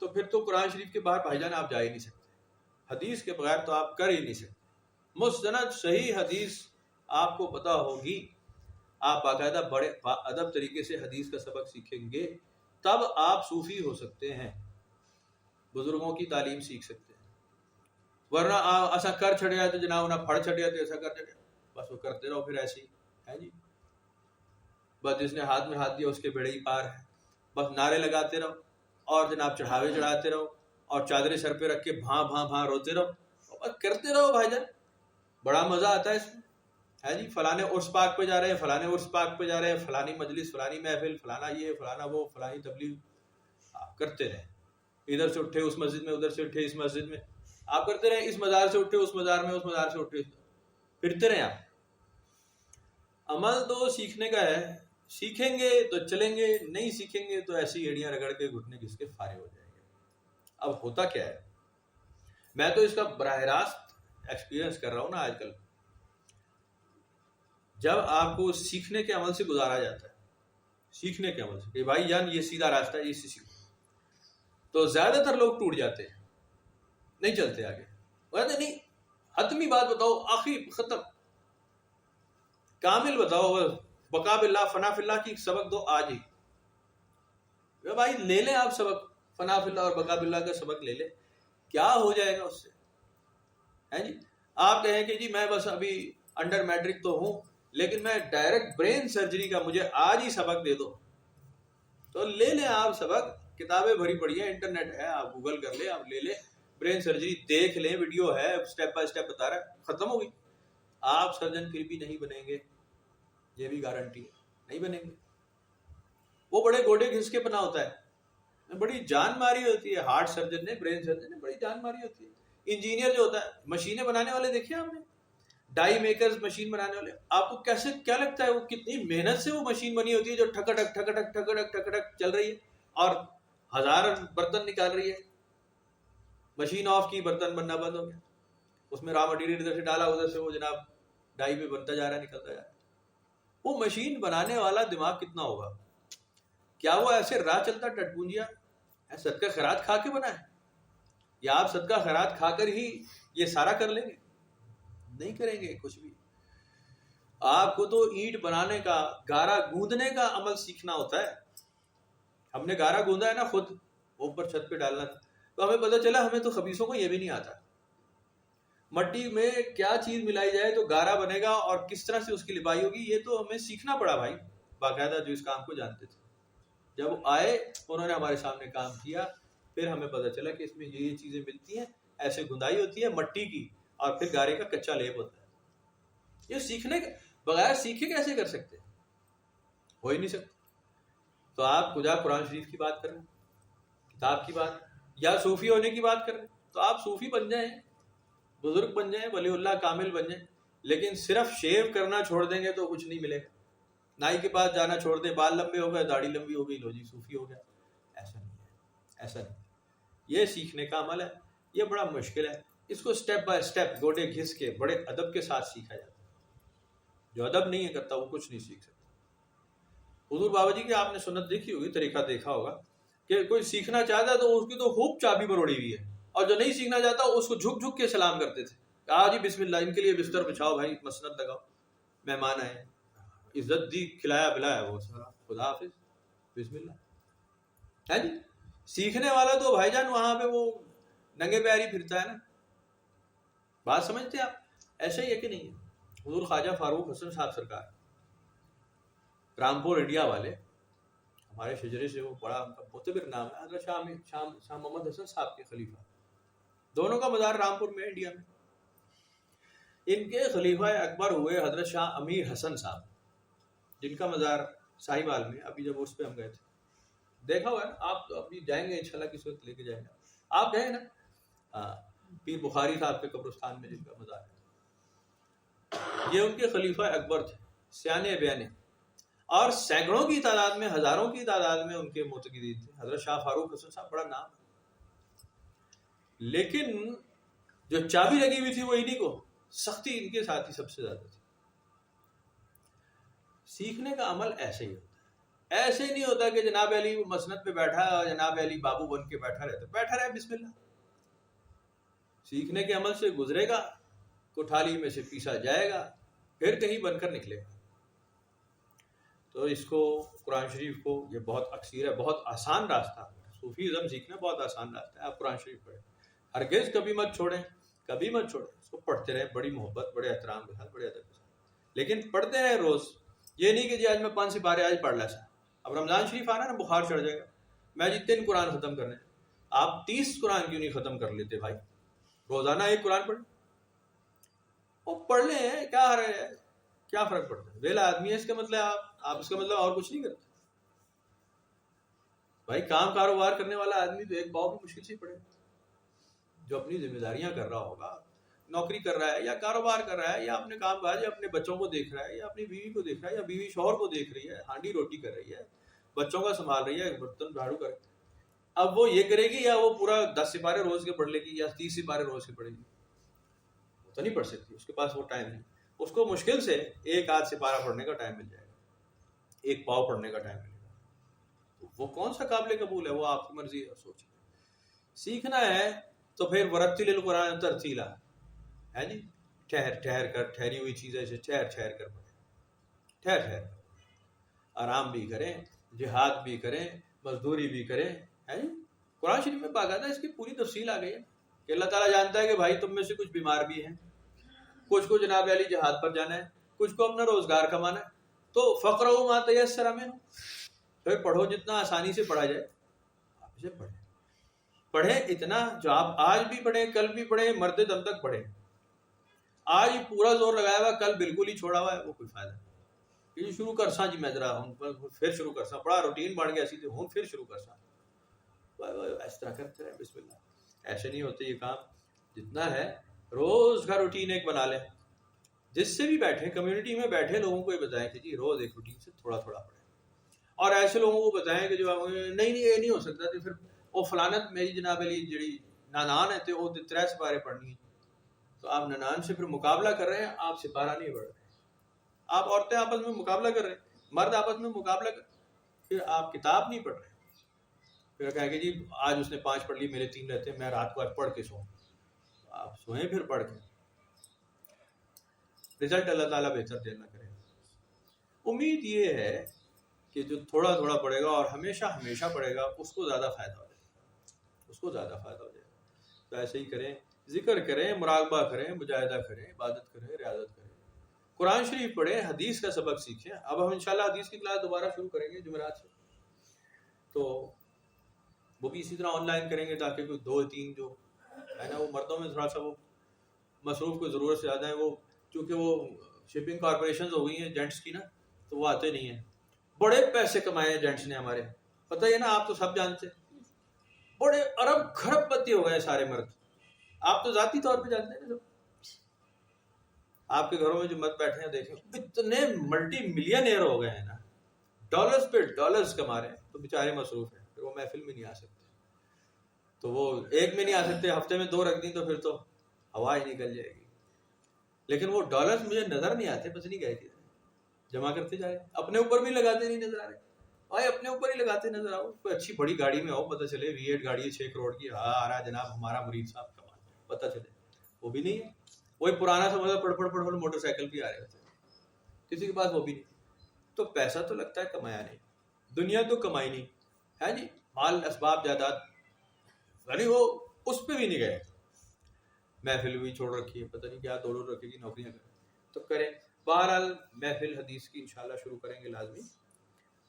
S1: تو پھر تو قرآن شریف کے باہر بھائی جان آپ جا ہی نہیں سکتے، حدیث کے بغیر تو آپ کر ہی نہیں سکتے، مستند صحیح حدیث آپ کو پتہ ہوگی، آپ باقاعدہ بڑے ادب طریقے سے حدیث کا سبق سیکھیں گے تب آپ صوفی ہو سکتے ہیں، بزرگوں کی تعلیم سیکھ سکتے ہیں، ورنہ ایسا کر چھڑیا تو جناب انہیں پھڑ چھڑیا تو ایسا کر چھڑیا، بس وہ کرتے رہو پھر ایسے ہی ہے جی، بس جس نے ہاتھ میں ہاتھ دیا اس کے بیڑے ہی پار ہے، بس نعرے لگاتے رہو اور جناب چڑھاوے چڑھاتے رہو اور چادریں سر پہ رکھ کے بھاں بھاں بھاں روتے رہو، بس کرتے رہو بھائی جان، بڑا مزہ آتا ہے اس میں، ہے جی، فلانے عرس پاک پہ جا رہے ہیں، فلانے عرس پاک پہ جا رہے ہیں، فلانی مجلس، فلانی محفل، فلانا یہ، فلانا وہ، فلانی تبلیغ، آپ کرتے رہیں، ادھر سے اٹھے اس مسجد میں، ادھر سے اٹھے اس مسجد میں، آپ کرتے رہیں، اس مزار سے اٹھے اس مزار میں، اس مزار سے اٹھے، پھرتے رہیں آپ، عمل تو سیکھنے کا ہے، سیکھیں گے تو چلیں گے، نہیں سیکھیں گے تو ایسی ایڑیاں رگڑ کے گھٹنے گھس کے فارغ ہو جائیں گے۔ اب ہوتا کیا ہے، میں تو اس کا براہ راست ایکسپیرینس کر رہا ہوں نا آج کل، جب آپ کو سیکھنے کے عمل سے گزارا جاتا ہے، سیکھنے کے عمل سے کہ بھائی جان یہ سیدھا راستہ ہے، یہ سیکھو، تو زیادہ تر لوگ ٹوٹ جاتے ہیں، نہیں چلتے آگے، وہ کہتے نہیں حتمی بات بتاؤ، آخری ختم، کامل بتاؤ، بس بقا باللہ فنا فی اللہ کی سبق دو آج ہی، بھائی لے لیں آپ سبق، فنا فی اللہ اور بقا باللہ کا سبق لے لیں، کیا ہو جائے گا اس سے، ہے جی، آپ کہیں کہ جی میں بس ابھی انڈر میٹرک تو ہوں لیکن میں ڈائریکٹ برین سرجری کا مجھے آج ہی سبق دے دو، تو لے لیں آپ سبق، کتابیں بھری پڑی ہیں، انٹرنیٹ ہے، آپ گوگل کر لیں، آپ لے لیں برین سرجری، دیکھ لیں، ویڈیو ہے، سٹیپ بائی سٹیپ بتا رہا ہے، ختم ہو گئی، آپ سرجن پھر بھی نہیں بنیں گے، یہ بھی گارنٹی ہے، نہیں بنیں گے، وہ بڑے گوڑے گھس کے بنا ہوتا ہے، بڑی جان ماری ہوتی ہے، ہارٹ سرجن نے، برین سرجن نے بڑی جان ماری ہوتی ہے، انجینئر جو ہوتا ہے، مشینیں بنانے والے دیکھیں آپ نے، ڈائی میکرز، مشین بنانے والے، آپ کو کیسے کیا لگتا ہے وہ کتنی محنت سے وہ مشین بنی ہوتی ہے جو ٹھکٹک ٹھکٹک ٹھکٹک ٹھکٹک چل رہی ہے اور ہزار برتن نکال رہی ہے، مشین آف کی برتن بننا بند ہو گیا، اس میں را مٹیریل ادھر سے ڈالا، ادھر سے وہ جناب ڈائی پہ بنتا جا رہا ہے، نکلتا جا رہا ہے، وہ مشین بنانے والا دماغ کتنا ہوگا، کیا وہ ایسے راہ چلتا ٹٹپونجیا صدقہ خیرات کھا کے بنا ہے، یا آپ صدقہ خیرات کھا کر ہی یہ سارا کر لیں گے، نہیں کریں گے کچھ بھی، آپ کو تو اینٹ بنانے کا، گارا گوندنے کا عمل سیکھنا ہوتا ہے، ہم نے گارا گوندا ہے نا خود، اوپر چھت پہ ڈالنا تھا، تو ہمیں پتہ چلا ہمیں تو خبیثوں کو یہ بھی نہیں آتا، مٹی میں کیا چیز ملائی جائے تو گارا بنے گا اور کس طرح سے اس کی لپائی ہوگی، یہ تو ہمیں سیکھنا پڑا بھائی، باقاعدہ جو اس کام کو جانتے تھے، جب آئے انہوں نے ہمارے سامنے کام کیا، پھر ہمیں پتہ چلا کہ اس میں یہ چیزیں ملتی ہیں، ایسے گندائی ہوتی ہے مٹی کی اور پھر گارے کا کچا لیپ ہوتا ہے، یہ سیکھنے بغیر سیکھے کیسے کر سکتے، ہو ہی نہیں سکتا، تو آپ خدا قرآن شریف کی بات کر رہے ہیں، کتاب کی بات، یا صوفی ہونے کی بات کر رہے ہیں، تو آپ صوفی بن جائیں، بزرگ بن جائیں، ولی اللہ کامل بن جائیں، لیکن صرف شیو کرنا چھوڑ دیں گے تو کچھ نہیں ملے گا، نائی کے پاس جانا چھوڑ دیں، بال لمبے ہو گئے، داڑھی لمبی ہو گئی، لو جی صوفی ہو گیا، ایسا نہیں ہے، ایسا نہیں، یہ سیکھنے کا عمل ہے، یہ بڑا مشکل ہے، اس کو سٹیپ بائی سٹیپ گوڑے گھس کے بڑے ادب کے ساتھ سیکھا جاتا ہے، جو ادب نہیں کرتا وہ کچھ نہیں سیکھ سکتا، حضور بابا جی کی آپ نے سنت دیکھی ہوگی، طریقہ دیکھا ہوگا کہ کوئی سیکھنا چاہتا ہے تو اس کی تو خوب چابی مروڑی ہوئی ہے، اور جو نہیں سیکھنا چاہتا اس کو جھک جھک کے سلام کرتے تھے، جی بسم اللہ، ان کے لیے بستر بچھاؤ بھائی، مسند لگاؤ، مہمان آئے، عزت دی، کھلایا پلایا، وہ سلام، خدا حافظ، بسم اللہ، ہے جی، سیکھنے والا تو بھائی جان وہاں پہ وہ ننگے پیاری پھرتا ہے نا، بات سمجھتے آپ، ایسا ہی ہے کہ نہیں ہے، حضور خواجہ فاروق حسن صاحب سرکار، رامپور انڈیا والے، ہمارے شجرے سے وہ بڑا ان کا معتبر نام ہے، حضرت شاہ محمد حسن صاحب کے خلیفہ، دونوں کا مزار رامپور میں انڈیا میں. ان کے خلیفہ اکبر ہوئے حضرت شاہ امیر حسن صاحب، جن کا مزار ساہیوال میں، ابھی جب اس پہ ہم گئے تھے دیکھا ہوا ہے نا آپ، تو ابھی جائیں گے انشاءاللہ کسی وقت لے کے جائیں گے. آپ گئے نا؟ ہاں، پیر بخاری صاحب کے قبرستان میں جن کا مزار ہے، یہ ان کے خلیفہ اکبر تھے، سیانے بیانے، اور سینکڑوں کی تعداد میں، ہزاروں کی تعداد میں ان کے معتقدین تھے. حضرت شاہ فاروق حسن صاحب بڑا نام، لیکن جو چابی لگی ہوئی تھی وہ انہی کو، سختی ان کے ساتھ ہی سب سے زیادہ تھی. سیکھنے کا عمل ایسے ہی ہوتا ہے، ایسے ہی نہیں ہوتا کہ جناب علی مسند پہ بیٹھا اور جناب علی بابو بن کے بیٹھا رہتا، بیٹھا رہے بسم اللہ. سیکھنے کے عمل سے گزرے گا، کوٹھالی میں سے پیسا جائے گا، پھر کہیں بن کر نکلے گا. تو اس کو قرآن شریف کو، یہ بہت اکثیر ہے، بہت آسان راستہ ہے، صوفیزم سیکھنا بہت آسان راستہ ہے. آپ قرآن شریف پڑھیں، ہرگز کبھی مت چھوڑیں، کبھی مت چھوڑیں، اس کو پڑھتے رہیں بڑی محبت، بڑے احترام کے ساتھ، بڑے ادب کے ساتھ، لیکن پڑھتے رہیں روز. یہ نہیں کہ جی آج میں 5 سپارے آج پڑھ لا سا. اب رمضان شریف آنا نا، بخار چڑھ جائے گا، میں جی 3 قرآن ختم کرنے. آپ 30 قرآن کیوں نہیں ختم کر لیتے بھائی؟ روزانہ 1 قرآن پڑھ، وہ پڑھ لیں، کیا ہے، کیا فرق پڑتا ہے؟ ویلا آدمی ہے اس کا مطلب، آپ اس کا مطلب اور کچھ نہیں کرتے بھائی. کام کاروبار کرنے والا آدمی تو ایک پاؤ بھی مشکل سے پڑے، جو اپنی ذمہ داریاں کر رہا ہوگا، نوکری کر رہا ہے یا کاروبار کر رہا ہے یا اپنے کام کاج، یا اپنے بچوں کو دیکھ رہا ہے یا اپنی بیوی کو دیکھ رہا ہے یا بیوی شوہر کو دیکھ رہی ہے، ہانڈی روٹی کر رہی ہے، بچوں کا سنبھال رہی ہے، برتن جھاڑو کر. اب وہ یہ کرے گی یا وہ پورا 10 سپارے روز کے پڑھ لے گی یا 30 سپارے روز کے پڑھے گی؟ وہ تو نہیں پڑھ سکتی، اس کے پاس وہ ٹائم نہیں. اس کو مشکل سے 1 آدھ سپارہ پڑھنے کا ٹائم مل جائے گا، 1 پاؤ پڑھنے کا ٹائم ملے گا. وہ کون سا قابل قبول ہے؟ وہ آپ کی مرضی ہے، سوچیں. سیکھنا ہے تو پھر ورتل القرآن ترتیلا ہے جی، ٹھہر کر، ٹھہری ہوئی چیزیں سے ٹھہر کر پڑھیں، ٹھہر آرام بھی کریں، جہاد بھی کریں، مزدوری بھی کریں، ہے جی. قرآن شریف میں باقاعدہ اس کی پوری تفصیل آ گئی ہے کہ اللہ تعالیٰ جانتا ہے کہ بھائی تم میں سے کچھ بیمار بھی ہیں، کچھ کو جناب علی جہاد پر جانا ہے، کچھ کو اپنا روزگار کمانا ہے، تو فقرؤ ما تیسر منہ، پھر پڑھو جتنا آسانی سے پڑھا جائے آپ اسے پڑھیں اتنا جو آپ آج بھی پڑھیں، کل بھی پڑھیں، مرتے دم تک پڑھیں. آج ہی پورا زور لگایا ہوا، کل بالکل ہی چھوڑا ہوا ہے، وہ کوئی فائدہ نہیں. یہ شروع کر سا جی، میں ذرا ہوں پھر شروع کر سا، بڑا روٹین بڑھ گیا سیدھے ہوں پھر شروع کر سا، اس طرح کرتے رہے. بسم اللہ. ایسے نہیں ہوتے یہ کام. جتنا ہے روز کا روٹین ایک بنا لیں، جس سے بھی بیٹھے، کمیونٹی میں بیٹھے لوگوں کو یہ بتائیں کہ جی روز ایک روٹین سے تھوڑا تھوڑا پڑھیں. اور ایسے لوگوں کو بتائیں کہ جو نہیں یہ نہیں ہو سکتا تھے، پھر وہ فلانت میری جناب علی جڑی نانان ہے تو وہ 3 سپارے پڑھنی ہیں، تو آپ ننان سے پھر مقابلہ کر رہے ہیں، آپ سپارہ نہیں پڑھ رہے. آپ عورتیں آپس میں مقابلہ کر رہے ہیں، مرد آپس میں مقابلہ کر، پھر آپ کتاب نہیں پڑھ رہے. پھر کہا کہ جی آج اس نے 5 پڑھ لی، میرے 3 رہتے ہیں، میں رات کو آج پڑھ کے سوؤں. آپ سوئیں پھر پڑھ کے، رزلٹ اللہ تعالیٰ بہتر دینا کرے. امید یہ ہے کہ جو تھوڑا تھوڑا پڑھے گا اور ہمیشہ پڑھے گا، اس کو زیادہ فائدہ ہو جائے گا، اس کو زیادہ فائدہ ہو جائے گا. تو ایسے ہی کریں، ذکر کریں، مراقبہ کریں، مجاہدہ کریں، عبادت کریں، ریاضت کریں، قرآن شریف پڑھیں، حدیث کا سبق سیکھیں. اب ہم انشاءاللہ حدیث کی کلاس دوبارہ شروع کریں گے جمعرات سے، تو وہ بھی اسی طرح آن لائن کریں گے تاکہ کوئی 2-3 جو ہے نا، وہ مردوں میں تھوڑا سا وہ مصروف کو ضرورت سے زیادہ ہے، وہ چونکہ وہ شپنگ کارپوریشنز ہو گئی ہیں جینٹس کی نا، تو وہ آتے نہیں ہیں. بڑے پیسے کمائے ہیں جینٹس نے ہمارے، پتہ ہے نا، آپ تو سب جانتے ہیں، بڑے ارب کھرب پتی ہو گئے سارے مرد. آپ تو ذاتی طور پہ جانتے ہیں نا، آپ کے گھروں میں جو مرد بیٹھے ہیں دیکھیں، اتنے ملٹی ملینئر ہو گئے ہیں نا، ڈالرز پہ ڈالرز کما رہے ہیں، تو بیچارے مصروف ہیں، پھر وہ محفل میں نہیں آ سکتے. تو وہ ایک میں نہیں آ سکتے، ہفتے میں 2 رکھ دیں تو پھر تو ہوا ہی نکل جائے گی. لیکن وہ ڈالرز مجھے نظر نہیں آتے، بس نہیں گئے تھے، جمع کرتے جائے، اپنے اوپر بھی لگاتے نہیں نظر آ رہے. بھائی اپنے اوپر ہی لگاتے نظر آؤ، کوئی اچھی بڑی گاڑی میں آؤ، پتہ چلے V8 گاڑی ہے 6 کروڑ کی، آ رہا جناب ہمارا مرید صاحب کمال، پتہ چلے. وہ بھی نہیں ہے، وہی پرانا سا مطلب پڑ موٹر سائیکل بھی آ رہے ہوتے ہیں، کسی کے پاس وہ بھی نہیں. تو پیسہ تو لگتا ہے کمایا نہیں، دنیا تو کمائی نہیں ہے جی، مال اسباب جائیداد، یعنی وہ اس پہ بھی نہیں گئے. محفل بھی چھوڑ رکھی ہے، پتہ نہیں کیا دوڑ رکھے گی، نوکریاں کریں تو کریں. بہرحال محفل حدیث کی انشاءاللہ شروع کریں گے لازمی،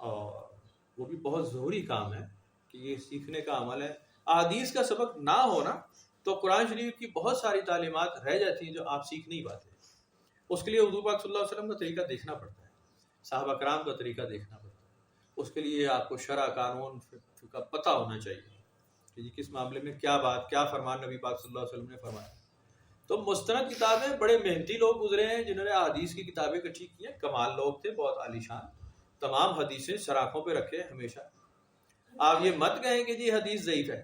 S1: اور وہ بھی بہت ضروری کام ہے کہ یہ سیکھنے کا عمل ہے. احادیث کا سبق نہ ہونا تو قرآن شریف کی بہت ساری تعلیمات رہ جاتی ہیں جو آپ سیکھ نہیں پاتے. اس کے لیے حضور پاک صلی اللہ علیہ وسلم کا طریقہ دیکھنا پڑتا ہے, صحابہ کرام کا طریقہ دیکھنا پڑتا ہے. اس کے لیے آپ کو شرع قانون کا پتہ ہونا چاہیے کہ جی کس معاملے میں کیا بات, کیا فرمان نبی پاک صلی اللہ علیہ وسلم نے فرمایا. تو مستند کتابیں بڑے محنتی لوگ گزرے ہیں جنہوں نے حدیث کی کتابیں اکٹھی کی ہیں, کمال لوگ تھے, بہت عالی شان, تمام حدیثیں سراخوں پہ رکھے ہمیشہ. آپ یہ مت کہیں کہ جی حدیث ضعیف ہے,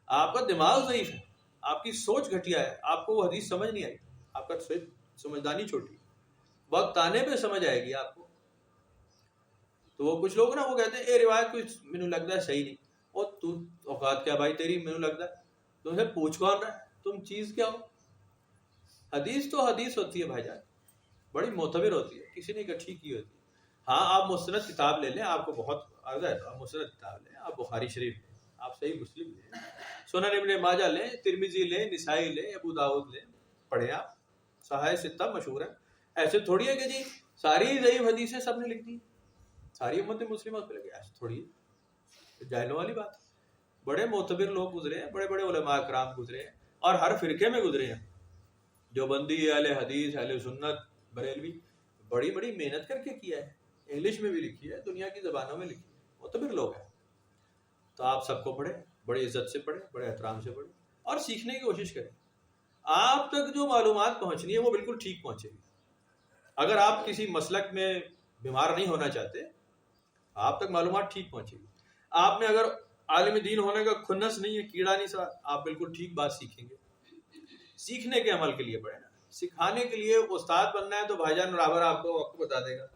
S1: آپ کا دماغ ضعیف ہے, آپ کی سوچ گھٹیا ہے, آپ کو وہ حدیث سمجھ نہیں آئی, آپ کا سمجھدانی چھوٹی, وقت آنے پہ سمجھ آئے گی آپ کو. تو وہ کچھ لوگ نا وہ کہتے ہیں اے روایت کچھ مینوں لگتا ہے صحیح نہیں, اور تو اوقات کیا بھائی تیری, مینوں لگتا ہے, تم سے پوچھ کون رہا ہے, تم چیز کیا ہو. حدیث تو حدیث ہوتی ہے بھائی جان, بڑی معتبر ہوتی ہے, کسی نے اکٹھی کی ہوتی ہے. ہاں آپ مستند کتاب لے لیں, آپ کو بہت عرض ہے تو آپ مستند کتاب لیں, آپ بخاری شریف لیں, آپ صحیح مسلم لیں, سنن ابن ماجہ لیں, ترمذی لیں, نسائی لیں, ابو داؤد لیں, پڑھیں آپ, صحاح ستہ مشہور ہے. ایسے تھوڑی ہے کہ جی ساری ضعیف حدیثیں سب نے لکھ دی, ساری امت مسلمہ پہ لگے, ایسے تھوڑی ہے, جاہلوں والی بات. بڑے معتبر لوگ گزرے ہیں, بڑے بڑے علماء کرام گزرے ہیں, اور ہر فرقے میں گزرے ہیں. جو بندی, اہل حدیث, اہل سنت, بریلوی, بڑی بڑی محنت کر کے کیا ہے, انگلش میں بھی لکھی ہے, دنیا کی زبانوں میں لکھی ہے, معتبر لوگ ہیں. تو آپ سب کو پڑھیں, بڑے عزت سے پڑھیں, بڑے احترام سے پڑھیں, اور سیکھنے کی کوشش کریں. آپ تک جو معلومات پہنچنی ہے وہ بالکل ٹھیک پہنچے گی. اگر آپ کسی مسلک میں بیمار نہیں ہونا چاہتے, آپ تک معلومات ٹھیک پہنچے گی. آپ میں اگر عالم دین ہونے کا کھنس نہیں ہے, کیڑا نہیں سا, آپ بالکل ٹھیک بات سیکھیں گے. سیکھنے کے عمل کے لیے پڑھیں نا, سکھانے کے لیے استاد بننا ہے تو بھائی جان برابر آپ کو بتا دے گا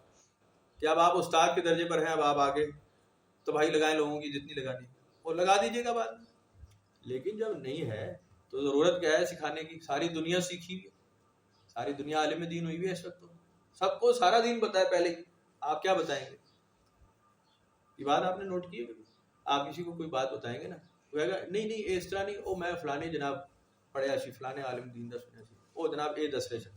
S1: کہ اب آپ استاد کے درجے پر ہیں, اب آپ آگے تو بھائی لگائیں لوگوں کی جتنی لگانی, وہ لگا دیجیے گا بعد میں. لیکن جب نہیں ہے تو ضرورت کیا ہے سکھانے کی. ساری دنیا سیکھی ہوئی, ساری دنیا عالم دین ہوئی ہوئی ہے اس وقت, تو سب کو سارا دین پتہ ہے پہلے ہی, آپ کیا بتائیں گے. یہ بات آپ نے نوٹ کی ہے, آپ کسی کو کوئی بات بتائیں گے نا, وہ کہے گا نہیں نہیں اس طرح نہیں, او میں فلانے جناب پڑھیا سی, فلانے عالم دین دا سنیا سی, او جناب اے دس رہے سے.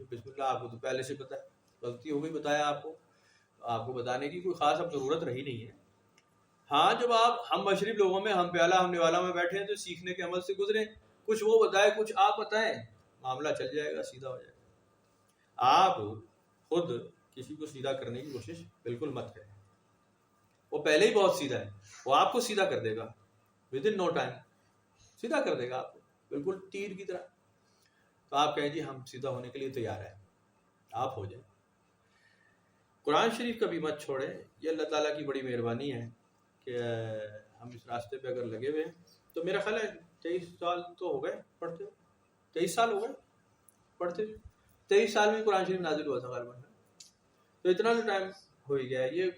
S1: بسم اللہ, آپ کو تو پہلے سے پتہ ہے, غلطی ہو گئی, بتایا آپ کو بتانے کی کوئی خاص اب ضرورت رہی نہیں ہے. ہاں جب آپ ہم مشرب لوگوں میں, ہم پیالہ ہم نوالا میں بیٹھے ہیں تو سیکھنے کے عمل سے گزرے, کچھ وہ بتائے کچھ آپ بتائیں, معاملہ چل جائے گا, سیدھا ہو جائے گا. آپ خود کسی کو سیدھا کرنے کی کوشش بالکل مت کریں, وہ پہلے ہی بہت سیدھا ہے, وہ آپ کو سیدھا کر دے گا ود ان نو ٹائم, سیدھا کر دے گا آپ کو بالکل تیر کی طرح. تو آپ کہیں جی ہم سیدھا ہونے کے لیے تیار ہیں, آپ ہو جائیں. قرآن شریف کبھی مت چھوڑیں, یہ اللہ تعالیٰ کی بڑی مہربانی ہے کہ ہم اس راستے پہ اگر لگے ہوئے ہیں. تو میرا خیال ہے 23 سال تو ہو گئے پڑھتے ہوئے, 23 سال ہو گئے پڑھتے ہوئے, 23 سال میں قرآن شریف نازل ہوا تھا غالباً, تو اتنا تو ٹائم ہو ہی گیا ہے. یہ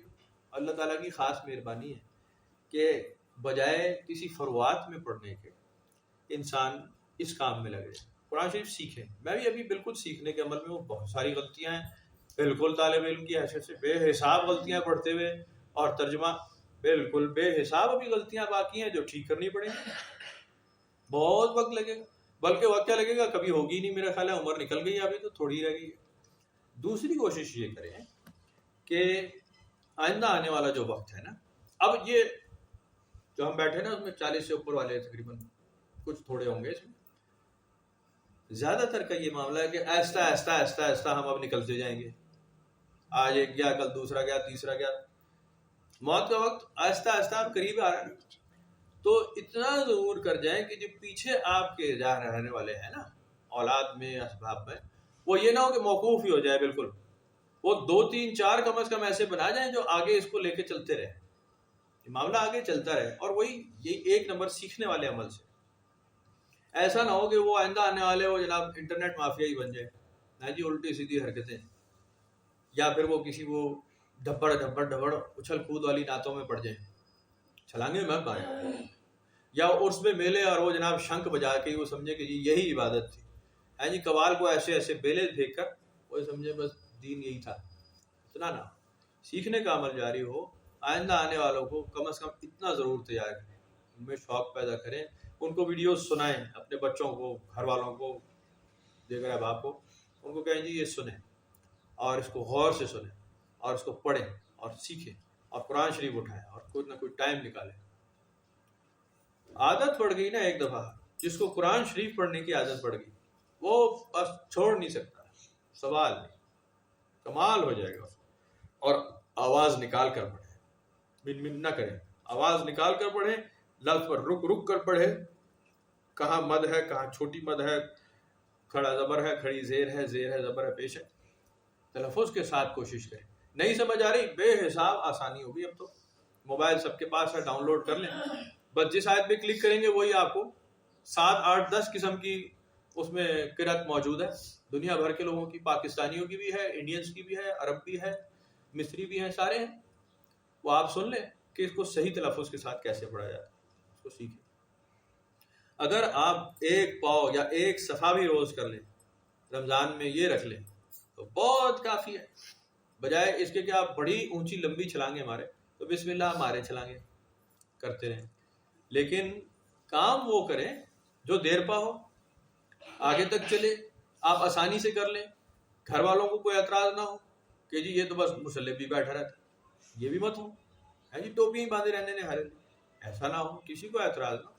S1: اللہ تعالیٰ کی خاص مہربانی ہے کہ بجائے کسی فروات میں پڑھنے کے انسان اس کام میں لگے, قرآن شریف سیکھیں. میں بھی ابھی بالکل سیکھنے کے عمل میں وہ بہت ساری غلطیاں ہیں, بالکل طالب علم کی حیثیت سے بے حساب غلطیاں پڑھتے ہوئے, اور ترجمہ بالکل بے حساب ابھی غلطیاں باقی ہیں جو ٹھیک کرنی پڑیں گی. بہت وقت لگے گا, بلکہ وقت کیا لگے گا, کبھی ہوگی نہیں میرا خیال ہے, عمر نکل گئی ابھی تو تھوڑی رہ گئی ہے. دوسری کوشش یہ کریں کہ آئندہ آنے والا جو وقت ہے نا, اب یہ جو ہم بیٹھے نا اس میں 40 سے اوپر والے تقریباً کچھ تھوڑے ہوں گے, اس میں زیادہ تر کا یہ معاملہ ہے کہ آہستہ آہستہ آہستہ آہستہ ہم اب نکلتے جائیں گے. آج ایک گیا, کل دوسرا گیا, تیسرا گیا, موت کا وقت آہستہ آہستہ آپ قریب آ رہا ہے. تو اتنا ضرور کر جائیں کہ جو پیچھے آپ کے جا رہنے والے ہیں نا, اولاد میں, اسباب میں, وہ یہ نہ ہو کہ موقوف ہی ہو جائے بالکل, وہ 2 3 4 کم از کم ایسے بنا جائیں جو آگے اس کو لے کے چلتے رہے, معاملہ آگے چلتا رہے. اور وہی یہ 1 نمبر سیکھنے والے عمل سے. ایسا نہ ہو کہ وہ آئندہ آنے والے وہ جناب انٹرنیٹ مافیا ہی بن جائے, نہ جی الٹی سیدھی حرکتیں, یا پھر وہ کسی وہ ڈھبڑ اچھل کود والی نعتوں میں پڑ جائیں, چھلانگے میں مارے, یا عرس میں میلے اور وہ جناب شنک بجا کے وہ سمجھے کہ جی یہی عبادت تھی. ہے جی قوال کو ایسے ایسے بیلے پھینک کر وہ سمجھے بس دین یہی تھا. اتنا نہ, سیکھنے کا عمل جاری ہو. آئندہ آنے والوں کو کم از کم اتنا ضرور تیار کریں, ان میں شوق پیدا کریں, ان کو ویڈیوز سنائیں, اپنے بچوں کو, گھر والوں کو, دیگر احباب کو, ان کو کہیں جی یہ سنیں اور اس کو غور سے سنیں اور اس کو پڑھیں اور سیکھیں اور قرآن شریف اٹھائیں اور کوئی نہ کوئی ٹائم نکالیں. عادت پڑ گئی نا ایک دفعہ جس کو قرآن شریف پڑھنے کی عادت پڑ گئی وہ بس چھوڑ نہیں سکتا، سوال نہیں، کمال ہو جائے گا. اور آواز نکال کر پڑھے، من من نہ کریں، آواز نکال کر پڑھیں، لفظ پر رک رک کر پڑھے، کہاں مد ہے کہاں چھوٹی مد ہے، کھڑا زبر ہے کھڑی زیر ہے زبر ہے پیش ہے، تلفظ کے ساتھ کوشش کریں. نہیں سمجھ آ رہی، بے حساب آسانی ہوگی. اب تو موبائل سب کے پاس ہے، ڈاؤن لوڈ کر لیں، بس جس آیت پہ کلک کریں گے وہی آپ کو 7 8 10 قسم کی اس میں قرأت موجود ہے، دنیا بھر کے لوگوں کی، پاکستانیوں کی بھی ہے، انڈینز کی بھی ہے، عرب بھی ہے، مصری بھی ہیں، سارے ہیں. وہ آپ سن لیں کہ اس کو صحیح تلفظ کے ساتھ کیسے پڑھا جاتا ہے، اس کو سیکھیں. اگر آپ ایک پاؤ یا ایک صفحہ بھی روز کر لیں، رمضان میں یہ رکھ لیں تو بہت کافی ہے. بجائے اس کے کہ آپ بڑی اونچی لمبی چھلانگیں مارے، تو بسم اللہ مارے چھلانگیں کرتے رہیں. لیکن کام وہ کریں جو دیر پا ہو، آگے تک چلے، آپ آسانی سے کر لیں، گھر والوں کو کوئی اعتراض نہ ہو کہ جی یہ تو بس مسلح بھی بیٹھا رہتا، یہ بھی مت ہو ہے جی ٹوپی ہی باندھے رہنے نے ہر ایسا نہ ہو، کسی کو اعتراض نہ ہو،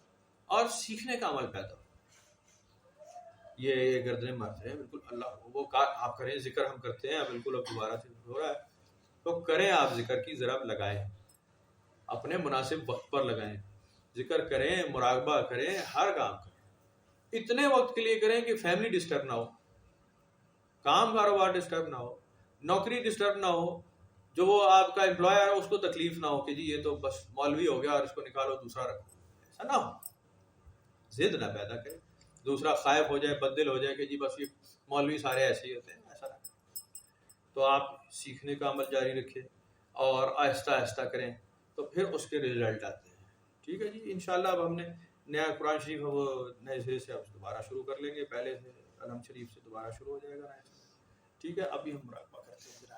S1: اور سیکھنے کا عمل پیدا ہو. یہ گردنیں مارتے ہیں بالکل اللہ وہ آپ کریں، ذکر ہم کرتے ہیں بالکل، اب دوبارہ سے ہو رہا ہے تو کریں، آپ ذکر کی ضرب لگائیں، اپنے مناسب وقت پر لگائیں، ذکر کریں، مراقبہ کریں، ہر کام کریں. اتنے وقت کے لیے کریں کہ فیملی ڈسٹرب نہ ہو، کام کاروبار ڈسٹرب نہ ہو، نوکری ڈسٹرب نہ ہو، جو وہ آپ کا امپلائر ہے اس کو تکلیف نہ ہو کہ جی یہ تو بس مولوی ہو گیا اور اس کو نکالو دوسرا رکھو. ایسا نہ ہو، ضد نہ پیدا کرے، دوسرا خائف ہو جائے، بددل ہو جائے کہ جی بس یہ مولوی سارے ایسے ہی ہوتے ہیں، ایسا نہ. تو آپ سیکھنے کا عمل جاری رکھیں اور آہستہ آہستہ کریں تو پھر اس کے رزلٹ آتے ہیں. ٹھیک ہے جی، انشاءاللہ اب ہم نے نیا قرآن شریف وہ نئے سرے سے اب دوبارہ شروع کر لیں گے، پہلے سے علم شریف سے دوبارہ شروع ہو جائے گا. ٹھیک ہے، ابھی ہم مراقبہ کرتے ہیں.